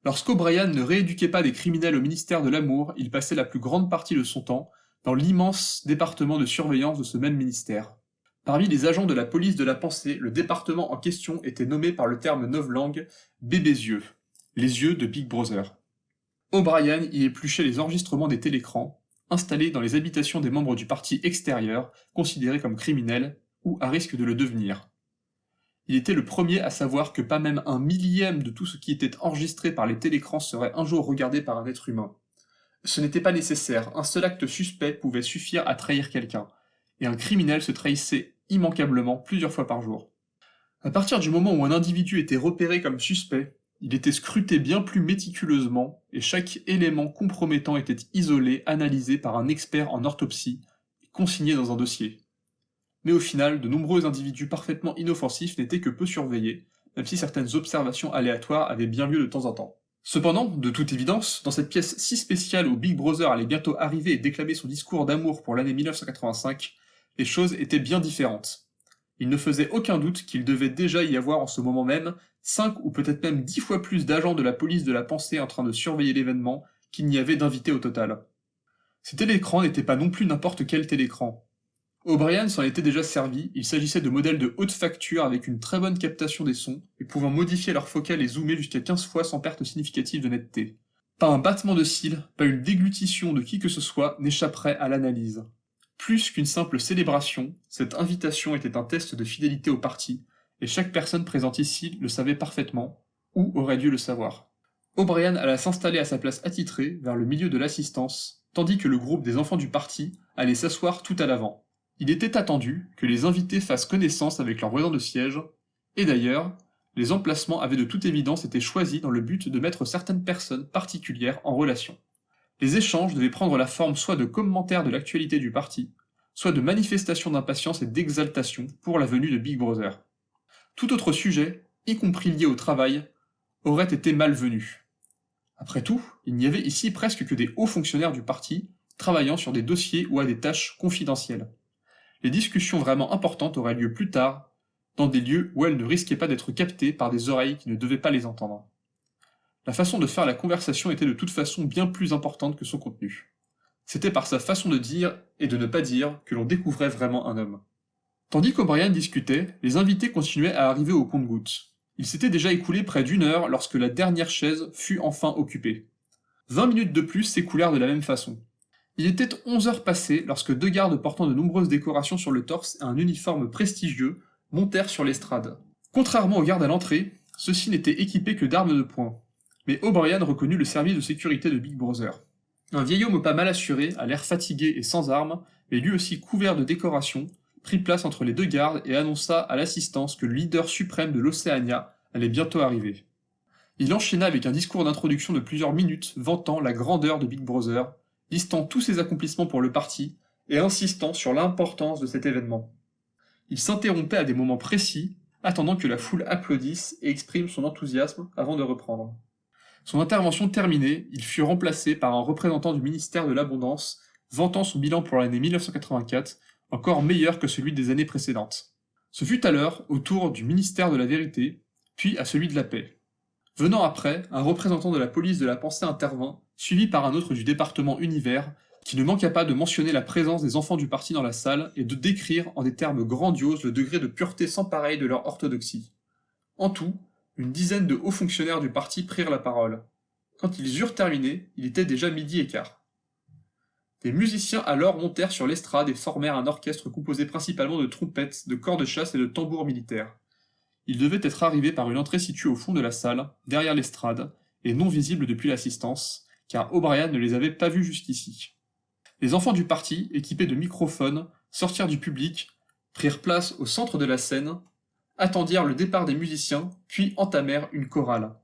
Lorsqu'O'Brien ne rééduquait pas des criminels au ministère de l'Amour, il passait la plus grande partie de son temps dans l'immense département de surveillance de ce même ministère. Parmi les agents de la police de la pensée, le département en question était nommé par le terme novlangue « bébés yeux », les yeux de Big Brother. O'Brien y épluchait les enregistrements des télécrans, installés dans les habitations des membres du parti extérieur, considérés comme criminels ou à risque de le devenir. Il était le premier à savoir que pas même 1/1000e de tout ce qui était enregistré par les télécrans serait un jour regardé par un être humain. Ce n'était pas nécessaire, un seul acte suspect pouvait suffire à trahir quelqu'un, et un criminel se trahissait immanquablement plusieurs fois par jour. À partir du moment où un individu était repéré comme suspect, il était scruté bien plus méticuleusement, et chaque élément compromettant était isolé, analysé par un expert en orthopsie, et consigné dans un dossier. Mais au final, de nombreux individus parfaitement inoffensifs n'étaient que peu surveillés, même si certaines observations aléatoires avaient bien lieu de temps en temps. Cependant, de toute évidence, dans cette pièce si spéciale où Big Brother allait bientôt arriver et déclamer son discours d'amour pour l'année 1985, les choses étaient bien différentes. Il ne faisait aucun doute qu'il devait déjà y avoir en ce moment même 5 ou peut-être même 10 fois plus d'agents de la police de la pensée en train de surveiller l'événement qu'il n'y avait d'invités au total. Ces télécrans n'étaient pas non plus n'importe quel télécran. O'Brien s'en était déjà servi, il s'agissait de modèles de haute facture avec une très bonne captation des sons et pouvant modifier leur focale et zoomer jusqu'à 15 fois sans perte significative de netteté. Pas un battement de cils, pas une déglutition de qui que ce soit n'échapperait à l'analyse. Plus qu'une simple célébration, cette invitation était un test de fidélité au parti, et chaque personne présente ici le savait parfaitement, ou aurait dû le savoir. O'Brien alla s'installer à sa place attitrée, vers le milieu de l'assistance, tandis que le groupe des enfants du parti allait s'asseoir tout à l'avant. Il était attendu que les invités fassent connaissance avec leurs voisins de siège, et d'ailleurs, les emplacements avaient de toute évidence été choisis dans le but de mettre certaines personnes particulières en relation. Les échanges devaient prendre la forme soit de commentaires de l'actualité du parti, soit de manifestation d'impatience et d'exaltation pour la venue de Big Brother. Tout autre sujet, y compris lié au travail, aurait été malvenu. Après tout, il n'y avait ici presque que des hauts fonctionnaires du parti, travaillant sur des dossiers ou à des tâches confidentielles. Les discussions vraiment importantes auraient lieu plus tard, dans des lieux où elles ne risquaient pas d'être captées par des oreilles qui ne devaient pas les entendre. La façon de faire la conversation était de toute façon bien plus importante que son contenu. C'était par sa façon de dire et de ne pas dire que l'on découvrait vraiment un homme. Tandis qu'O'Brien discutait, les invités continuaient à arriver au compte-gouttes. Il s'était déjà écoulé près d'une heure lorsque la dernière chaise fut enfin occupée. 20 minutes de plus s'écoulèrent de la même façon. Il était 11 heures passées lorsque deux gardes portant de nombreuses décorations sur le torse et un uniforme prestigieux montèrent sur l'estrade. Contrairement aux gardes à l'entrée, ceux-ci n'étaient équipés que d'armes de poing. Mais O'Brien reconnut le service de sécurité de Big Brother. Un vieil homme au pas mal assuré, à l'air fatigué et sans armes, mais lui aussi couvert de décorations, prit place entre les deux gardes et annonça à l'assistance que le leader suprême de l'Océania allait bientôt arriver. Il enchaîna avec un discours d'introduction de plusieurs minutes vantant la grandeur de Big Brother, listant tous ses accomplissements pour le parti et insistant sur l'importance de cet événement. Il s'interrompait à des moments précis, attendant que la foule applaudisse et exprime son enthousiasme avant de reprendre. Son intervention terminée, il fut remplacé par un représentant du ministère de l'Abondance, vantant son bilan pour l'année 1984, encore meilleur que celui des années précédentes. Ce fut alors au tour du ministère de la Vérité, puis à celui de la Paix. Venant après, un représentant de la police de la pensée intervint, suivi par un autre du département Univers, qui ne manqua pas de mentionner la présence des enfants du parti dans la salle et de décrire en des termes grandioses le degré de pureté sans pareil de leur orthodoxie. En tout, une dizaine de hauts fonctionnaires du parti prirent la parole. Quand ils eurent terminé, il était déjà 12h15. Des musiciens alors montèrent sur l'estrade et formèrent un orchestre composé principalement de trompettes, de corps de chasse et de tambours militaires. Ils devaient être arrivés par une entrée située au fond de la salle, derrière l'estrade, et non visible depuis l'assistance, car O'Brien ne les avait pas vus jusqu'ici. Les enfants du parti, équipés de microphones, sortirent du public, prirent place au centre de la scène, attendirent le départ des musiciens, puis entamèrent une chorale.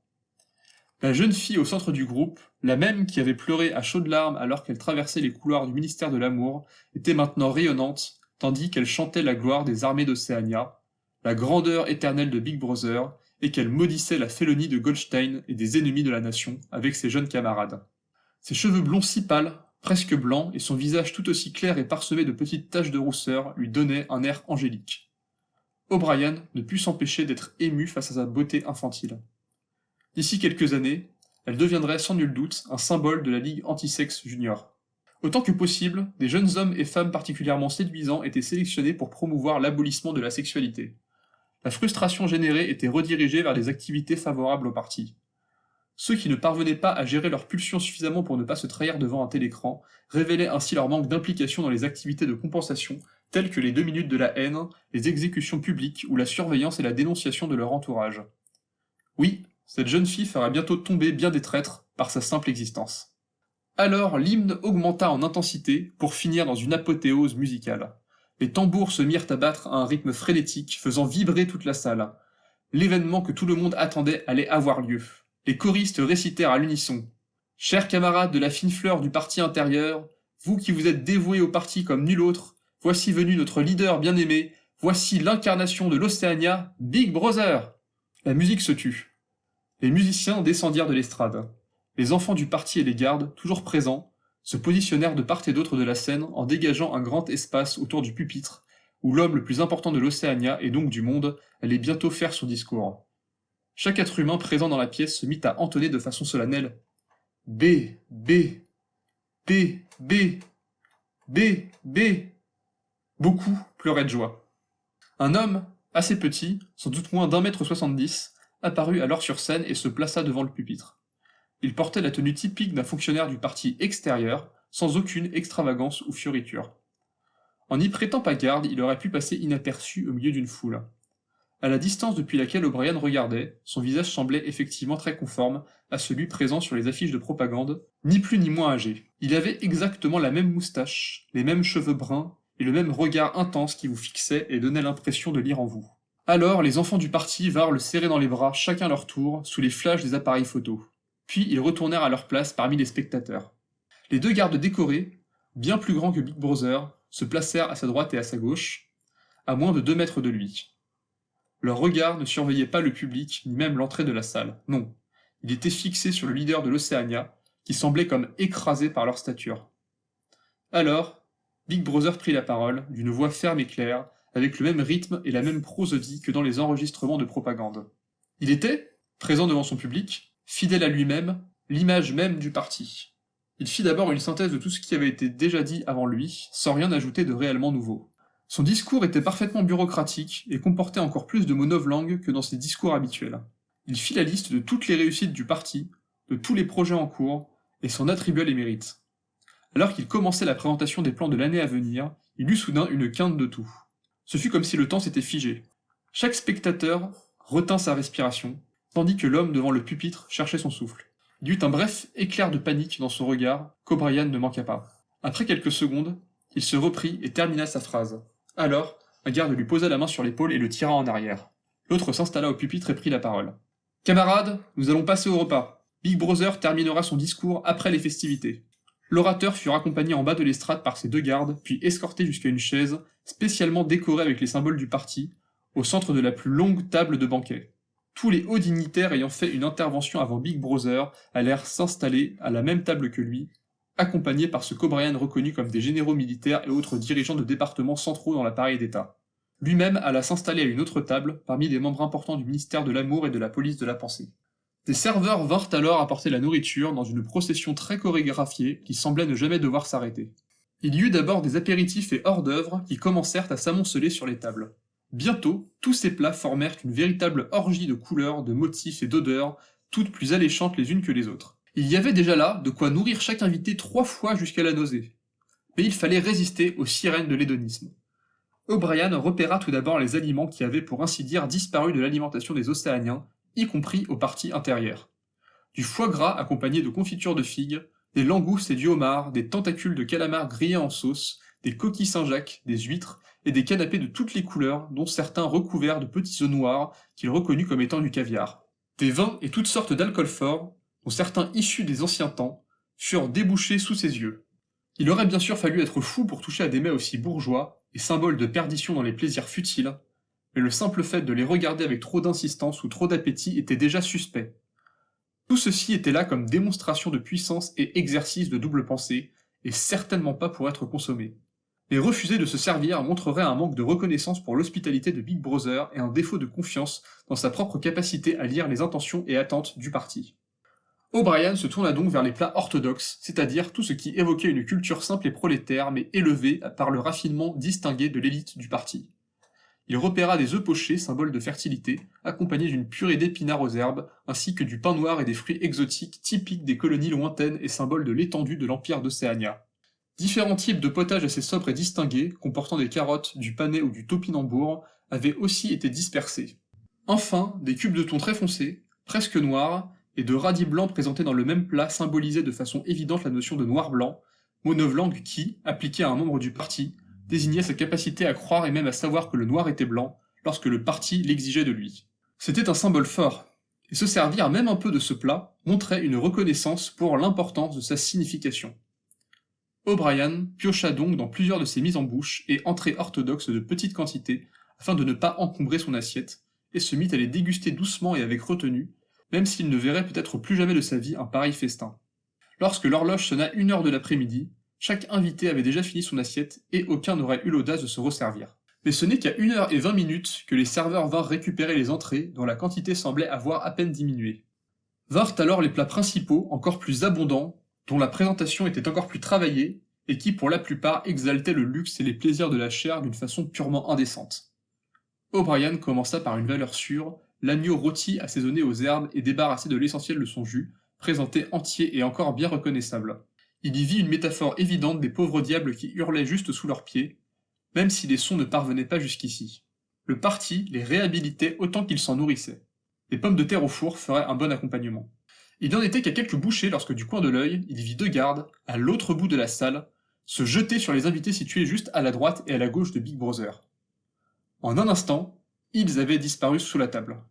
La jeune fille au centre du groupe, la même qui avait pleuré à chaudes larmes alors qu'elle traversait les couloirs du ministère de l'Amour, était maintenant rayonnante, tandis qu'elle chantait la gloire des armées d'Océania, la grandeur éternelle de Big Brother, et qu'elle maudissait la félonie de Goldstein et des ennemis de la nation avec ses jeunes camarades. Ses cheveux blonds si pâles, presque blancs, et son visage tout aussi clair et parsemé de petites taches de rousseur lui donnaient un air angélique. O'Brien ne put s'empêcher d'être ému face à sa beauté infantile. D'ici quelques années, elle deviendrait sans nul doute un symbole de la Ligue anti-sexe junior. Autant que possible, des jeunes hommes et femmes particulièrement séduisants étaient sélectionnés pour promouvoir l'abolissement de la sexualité. La frustration générée était redirigée vers des activités favorables au parti. Ceux qui ne parvenaient pas à gérer leurs pulsions suffisamment pour ne pas se trahir devant un tel écran révélaient ainsi leur manque d'implication dans les activités de compensation telles que les 2 minutes de la haine, les exécutions publiques ou la surveillance et la dénonciation de leur entourage. Oui, cette jeune fille fera bientôt tomber bien des traîtres par sa simple existence. Alors l'hymne augmenta en intensité pour finir dans une apothéose musicale. Les tambours se mirent à battre à un rythme frénétique, faisant vibrer toute la salle. L'événement que tout le monde attendait allait avoir lieu. Les choristes récitèrent à l'unisson. « Chers camarades de la fine fleur du parti intérieur, vous qui vous êtes dévoués au parti comme nul autre, voici venu notre leader bien-aimé, voici l'incarnation de l'Océania, Big Brother !» La musique se tut. Les musiciens descendirent de l'estrade. Les enfants du parti et les gardes, toujours présents, se positionnèrent de part et d'autre de la scène en dégageant un grand espace autour du pupitre, où l'homme le plus important de l'Océania et donc du monde allait bientôt faire son discours. Chaque être humain présent dans la pièce se mit à entonner de façon solennelle « B, B, B, B, B, B ». Beaucoup pleuraient de joie. Un homme, assez petit, sans doute moins d'1,70 m, apparut alors sur scène et se plaça devant le pupitre. Il portait la tenue typique d'un fonctionnaire du parti extérieur, sans aucune extravagance ou fioriture. En n'y prêtant pas garde, il aurait pu passer inaperçu au milieu d'une foule. À la distance depuis laquelle O'Brien regardait, son visage semblait effectivement très conforme à celui présent sur les affiches de propagande, ni plus ni moins âgé. Il avait exactement la même moustache, les mêmes cheveux bruns, et le même regard intense qui vous fixait et donnait l'impression de lire en vous. Alors, les enfants du parti vinrent le serrer dans les bras, chacun leur tour, sous les flashs des appareils photo. Puis ils retournèrent à leur place parmi les spectateurs. Les deux gardes décorés, bien plus grands que Big Brother, se placèrent à sa droite et à sa gauche, à moins de 2 mètres de lui. Leur regard ne surveillait pas le public, ni même l'entrée de la salle, non. Il était fixé sur le leader de l'Océania, qui semblait comme écrasé par leur stature. Alors, Big Brother prit la parole, d'une voix ferme et claire, avec le même rythme et la même prosodie que dans les enregistrements de propagande. Il était, présent devant son public, fidèle à lui-même, l'image même du parti. Il fit d'abord une synthèse de tout ce qui avait été déjà dit avant lui, sans rien ajouter de réellement nouveau. Son discours était parfaitement bureaucratique et comportait encore plus de mots novlangues que dans ses discours habituels. Il fit la liste de toutes les réussites du parti, de tous les projets en cours, et s'en attribua les mérites. Alors qu'il commençait la présentation des plans de l'année à venir, il eut soudain une quinte de tout. Ce fut comme si le temps s'était figé. Chaque spectateur retint sa respiration, tandis que l'homme devant le pupitre cherchait son souffle. Il y eut un bref éclair de panique dans son regard qu'O'Brien ne manqua pas. Après quelques secondes, il se reprit et termina sa phrase. Alors, un garde lui posa la main sur l'épaule et le tira en arrière. L'autre s'installa au pupitre et prit la parole. « Camarades, nous allons passer au repas. Big Brother terminera son discours après les festivités. » L'orateur fut raccompagné en bas de l'estrade par ses 2 gardes, puis escorté jusqu'à une chaise, spécialement décorée avec les symboles du parti, au centre de la plus longue table de banquet. Tous les hauts dignitaires ayant fait une intervention avant Big Brother allèrent s'installer à la même table que lui, accompagnés par ce qu'O'Brien reconnut comme des généraux militaires et autres dirigeants de départements centraux dans l'appareil d'État. Lui-même alla s'installer à une autre table, parmi les membres importants du ministère de l'Amour et de la police de la Pensée. Des serveurs vinrent alors apporter la nourriture dans une procession très chorégraphiée qui semblait ne jamais devoir s'arrêter. Il y eut d'abord des apéritifs et hors-d'œuvre qui commencèrent à s'amonceler sur les tables. Bientôt, tous ces plats formèrent une véritable orgie de couleurs, de motifs et d'odeurs, toutes plus alléchantes les unes que les autres. Il y avait déjà là de quoi nourrir chaque invité 3 fois jusqu'à la nausée. Mais il fallait résister aux sirènes de l'hédonisme. O'Brien repéra tout d'abord les aliments qui avaient pour ainsi dire disparu de l'alimentation des Océaniens, y compris aux parties intérieures. Du foie gras accompagné de confitures de figues, des langoustes et du homard, des tentacules de calamar grillés en sauce, des coquilles Saint-Jacques, des huîtres, et des canapés de toutes les couleurs, dont certains recouverts de petits œufs noirs qu'il reconnut comme étant du caviar. Des vins et toutes sortes d'alcools forts, dont certains issus des anciens temps, furent débouchés sous ses yeux. Il aurait bien sûr fallu être fou pour toucher à des mets aussi bourgeois, et symboles de perdition dans les plaisirs futiles, mais le simple fait de les regarder avec trop d'insistance ou trop d'appétit était déjà suspect. Tout ceci était là comme démonstration de puissance et exercice de double pensée, et certainement pas pour être consommé. Mais refuser de se servir montrerait un manque de reconnaissance pour l'hospitalité de Big Brother et un défaut de confiance dans sa propre capacité à lire les intentions et attentes du parti. O'Brien se tourna donc vers les plats orthodoxes, c'est-à-dire tout ce qui évoquait une culture simple et prolétaire, mais élevée par le raffinement distingué de l'élite du parti. Il repéra des œufs pochés, symbole de fertilité, accompagnés d'une purée d'épinards aux herbes, ainsi que du pain noir et des fruits exotiques typiques des colonies lointaines et symboles de l'étendue de l'Empire d'Océania. Différents types de potages assez sobres et distingués, comportant des carottes, du panais ou du topinambour, avaient aussi été dispersés. Enfin, des cubes de thon très foncés, presque noirs, et de radis blancs présentés dans le même plat symbolisaient de façon évidente la notion de noir-blanc, mot novlangue qui, appliqué à un membre du parti, désignait sa capacité à croire et même à savoir que le noir était blanc, lorsque le parti l'exigeait de lui. C'était un symbole fort, et se servir même un peu de ce plat montrait une reconnaissance pour l'importance de sa signification. O'Brien piocha donc dans plusieurs de ses mises en bouche et entrées orthodoxes de petites quantités, afin de ne pas encombrer son assiette, et se mit à les déguster doucement et avec retenue, même s'il ne verrait peut-être plus jamais de sa vie un pareil festin. Lorsque l'horloge sonna 1h de l'après-midi, chaque invité avait déjà fini son assiette et aucun n'aurait eu l'audace de se resservir. Mais ce n'est qu'à 1h20 que les serveurs vinrent récupérer les entrées dont la quantité semblait avoir à peine diminué. Vinrent alors les plats principaux, encore plus abondants, dont la présentation était encore plus travaillée et qui pour la plupart exaltaient le luxe et les plaisirs de la chair d'une façon purement indécente. O'Brien commença par une valeur sûre, l'agneau rôti assaisonné aux herbes et débarrassé de l'essentiel de son jus, présenté entier et encore bien reconnaissable. Il y vit une métaphore évidente des pauvres diables qui hurlaient juste sous leurs pieds, même si les sons ne parvenaient pas jusqu'ici. Le parti les réhabilitait autant qu'ils s'en nourrissaient. Les pommes de terre au four feraient un bon accompagnement. Il n'en était qu'à quelques bouchées lorsque du coin de l'œil, il vit 2 gardes, à l'autre bout de la salle, se jeter sur les invités situés juste à la droite et à la gauche de Big Brother. En un instant, ils avaient disparu sous la table.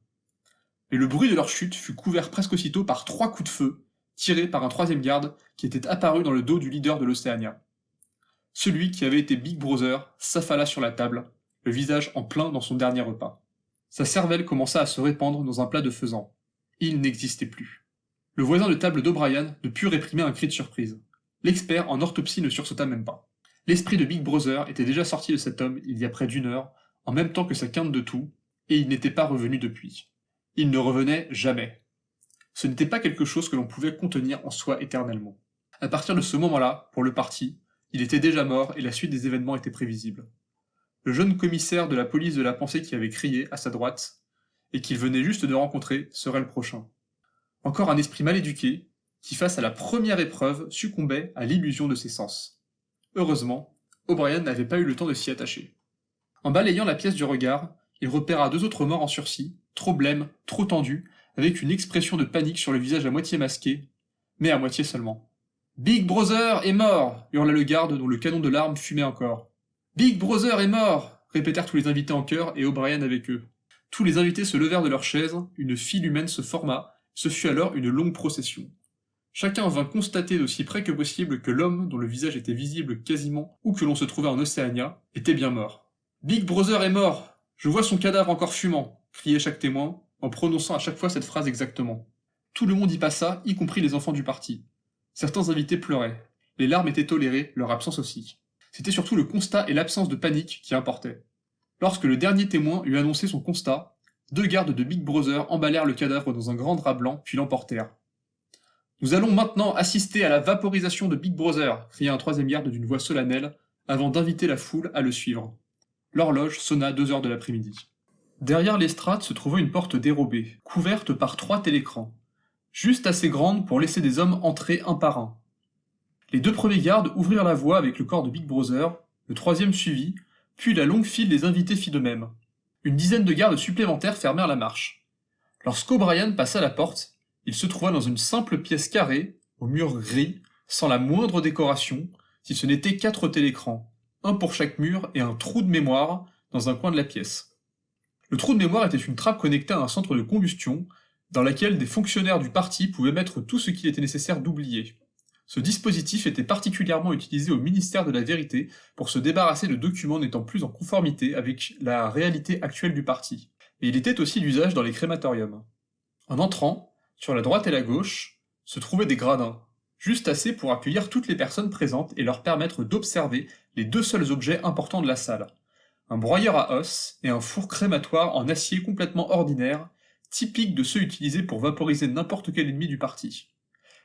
Mais le bruit de leur chute fut couvert presque aussitôt par 3 coups de feu, tirés par un 3e garde qui était apparu dans le dos du leader de l'Océania. Celui qui avait été Big Brother s'affala sur la table, le visage en plein dans son dernier repas. Sa cervelle commença à se répandre dans un plat de faisan. Il n'existait plus. Le voisin de table d'O'Brien ne put réprimer un cri de surprise. L'expert en orthopsie ne sursauta même pas. L'esprit de Big Brother était déjà sorti de cet homme il y a près d'1 heure, en même temps que sa quinte de toux, et il n'était pas revenu depuis. Il ne revenait jamais. Ce n'était pas quelque chose que l'on pouvait contenir en soi éternellement. À partir de ce moment-là, pour le parti, il était déjà mort et la suite des événements était prévisible. Le jeune commissaire de la police de la pensée qui avait crié, à sa droite, et qu'il venait juste de rencontrer, serait le prochain. Encore un esprit mal éduqué, qui face à la première épreuve succombait à l'illusion de ses sens. Heureusement, O'Brien n'avait pas eu le temps de s'y attacher. En balayant la pièce du regard, il repéra 2 autres morts en sursis, trop blêmes, trop tendus, avec une expression de panique sur le visage à moitié masqué, mais à moitié seulement. « Big Brother est mort !» hurla le garde dont le canon de l'arme fumait encore. « Big Brother est mort !» répétèrent tous les invités en chœur et O'Brien avec eux. Tous les invités se levèrent de leurs chaises, une file humaine se forma, ce fut alors une longue procession. Chacun vint constater d'aussi près que possible que l'homme, dont le visage était visible quasiment où que l'on se trouvait en Océania, était bien mort. « Big Brother est mort! Je vois son cadavre encore fumant !» criait chaque témoin, en prononçant à chaque fois cette phrase exactement. Tout le monde y passa, y compris les enfants du parti. Certains invités pleuraient. Les larmes étaient tolérées, leur absence aussi. C'était surtout le constat et l'absence de panique qui importaient. Lorsque le dernier témoin eut annoncé son constat, 2 gardes de Big Brother emballèrent le cadavre dans un grand drap blanc, puis l'emportèrent. « Nous allons maintenant assister à la vaporisation de Big Brother !» cria un 3e garde d'une voix solennelle, avant d'inviter la foule à le suivre. L'horloge sonna 2 heures de l'après-midi. Derrière l'estrade se trouvait une porte dérobée, couverte par 3 télécrans, juste assez grande pour laisser des hommes entrer un par un. Les 2 premiers gardes ouvrirent la voie avec le corps de Big Brother, le 3e suivit, puis la longue file des invités fit de même. Une dizaine de gardes supplémentaires fermèrent la marche. Lorsqu'O'Brien passa la porte, il se trouva dans une simple pièce carrée, aux murs gris, sans la moindre décoration, si ce n'était 4 télécrans, un pour chaque mur et un trou de mémoire dans un coin de la pièce. Le trou de mémoire était une trappe connectée à un centre de combustion, dans laquelle des fonctionnaires du parti pouvaient mettre tout ce qu'il était nécessaire d'oublier. Ce dispositif était particulièrement utilisé au ministère de la Vérité pour se débarrasser de documents n'étant plus en conformité avec la réalité actuelle du parti, et il était aussi d'usage dans les crématoriums. En entrant, sur la droite et la gauche, se trouvaient des gradins, juste assez pour accueillir toutes les personnes présentes et leur permettre d'observer les 2 seuls objets importants de la salle, un broyeur à os et un four crématoire en acier complètement ordinaire, typique de ceux utilisés pour vaporiser n'importe quel ennemi du parti.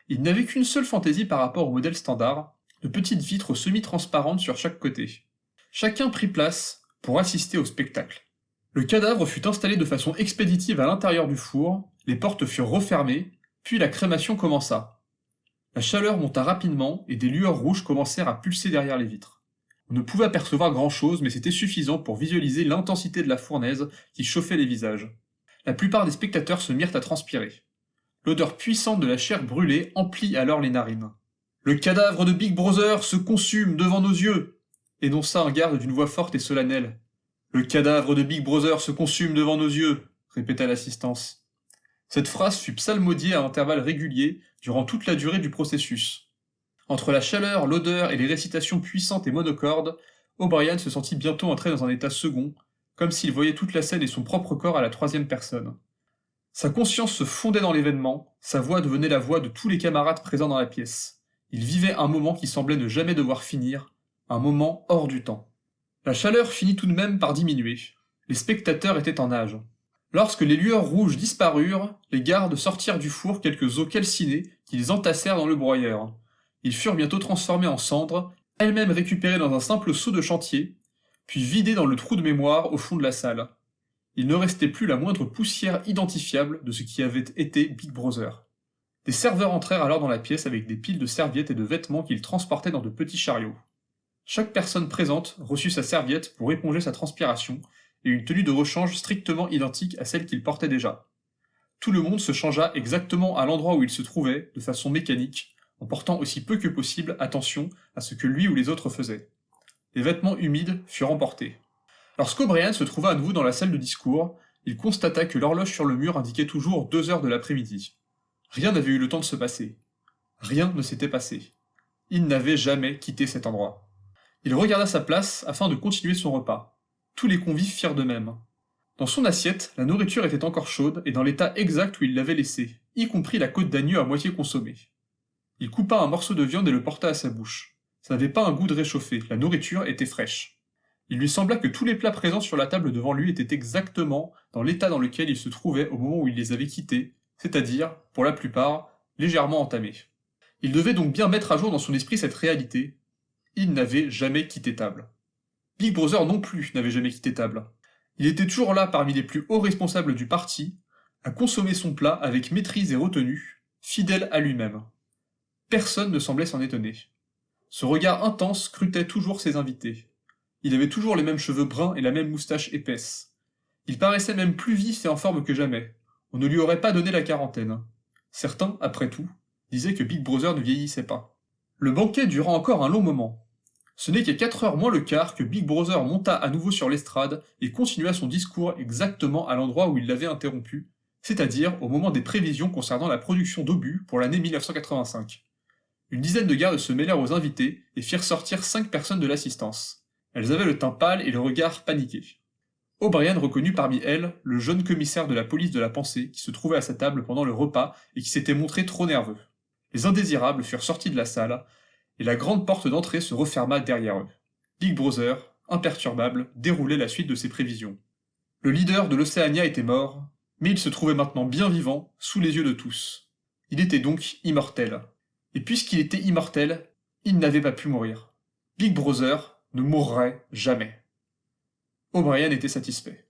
Il n'avait qu'une seule fantaisie par rapport au modèle standard, de petites vitres semi-transparentes sur chaque côté. Chacun prit place pour assister au spectacle. Le cadavre fut installé de façon expéditive à l'intérieur du four, les portes furent refermées, puis la crémation commença. La chaleur monta rapidement et des lueurs rouges commencèrent à pulser derrière les vitres. On ne pouvait apercevoir grand-chose, mais c'était suffisant pour visualiser l'intensité de la fournaise qui chauffait les visages. La plupart des spectateurs se mirent à transpirer. L'odeur puissante de la chair brûlée emplit alors les narines. « Le cadavre de Big Brother se consume devant nos yeux !» énonça un garde d'une voix forte et solennelle. « Le cadavre de Big Brother se consume devant nos yeux !» répéta l'assistance. Cette phrase fut psalmodiée à intervalles réguliers durant toute la durée du processus. Entre la chaleur, l'odeur et les récitations puissantes et monocordes, O'Brien se sentit bientôt entrer dans un état second, comme s'il voyait toute la scène et son propre corps à la 3e personne. Sa conscience se fondait dans l'événement, sa voix devenait la voix de tous les camarades présents dans la pièce. Il vivait un moment qui semblait ne jamais devoir finir, un moment hors du temps. La chaleur finit tout de même par diminuer. Les spectateurs étaient en nage. Lorsque les lueurs rouges disparurent, les gardes sortirent du four quelques os calcinés qu'ils entassèrent dans le broyeur. Ils furent bientôt transformés en cendres, elles-mêmes récupérées dans un simple seau de chantier, puis vidées dans le trou de mémoire au fond de la salle. Il ne restait plus la moindre poussière identifiable de ce qui avait été Big Brother. Des serveurs entrèrent alors dans la pièce avec des piles de serviettes et de vêtements qu'ils transportaient dans de petits chariots. Chaque personne présente reçut sa serviette pour éponger sa transpiration et une tenue de rechange strictement identique à celle qu'il portait déjà. Tout le monde se changea exactement à l'endroit où il se trouvait, de façon mécanique, en portant aussi peu que possible attention à ce que lui ou les autres faisaient. Les vêtements humides furent emportés. Lorsqu'O'Brien se trouva à nouveau dans la salle de discours, il constata que l'horloge sur le mur indiquait toujours 2 heures de l'après-midi. Rien n'avait eu le temps de se passer. Rien ne s'était passé. Il n'avait jamais quitté cet endroit. Il regarda sa place afin de continuer son repas. Tous les convives firent de même. Dans son assiette, la nourriture était encore chaude et dans l'état exact où il l'avait laissée, y compris la côte d'agneau à moitié consommée. Il coupa un morceau de viande et le porta à sa bouche. Ça n'avait pas un goût de réchauffé, la nourriture était fraîche. Il lui sembla que tous les plats présents sur la table devant lui étaient exactement dans l'état dans lequel il se trouvait au moment où il les avait quittés, c'est-à-dire, pour la plupart, légèrement entamés. Il devait donc bien mettre à jour dans son esprit cette réalité. Il n'avait jamais quitté table. Big Brother non plus n'avait jamais quitté table. Il était toujours là parmi les plus hauts responsables du parti, à consommer son plat avec maîtrise et retenue, fidèle à lui-même. Personne ne semblait s'en étonner. Ce regard intense scrutait toujours ses invités. Il avait toujours les mêmes cheveux bruns et la même moustache épaisse. Il paraissait même plus vif et en forme que jamais. On ne lui aurait pas donné la quarantaine. Certains, après tout, disaient que Big Brother ne vieillissait pas. Le banquet dura encore un long moment. Ce n'est qu'à 4h moins le quart que Big Brother monta à nouveau sur l'estrade et continua son discours exactement à l'endroit où il l'avait interrompu, c'est-à-dire au moment des prévisions concernant la production d'obus pour l'année 1985. Une dizaine de gardes se mêlèrent aux invités et firent sortir 5 personnes de l'assistance. Elles avaient le teint pâle et le regard paniqué. O'Brien reconnut parmi elles le jeune commissaire de la police de la pensée qui se trouvait à sa table pendant le repas et qui s'était montré trop nerveux. Les indésirables furent sortis de la salle, et la grande porte d'entrée se referma derrière eux. Big Brother, imperturbable, déroulait la suite de ses prévisions. Le leader de l'Océania était mort, mais il se trouvait maintenant bien vivant, sous les yeux de tous. Il était donc immortel. Et puisqu'il était immortel, il n'avait pas pu mourir. Big Brother ne mourrait jamais. O'Brien était satisfait.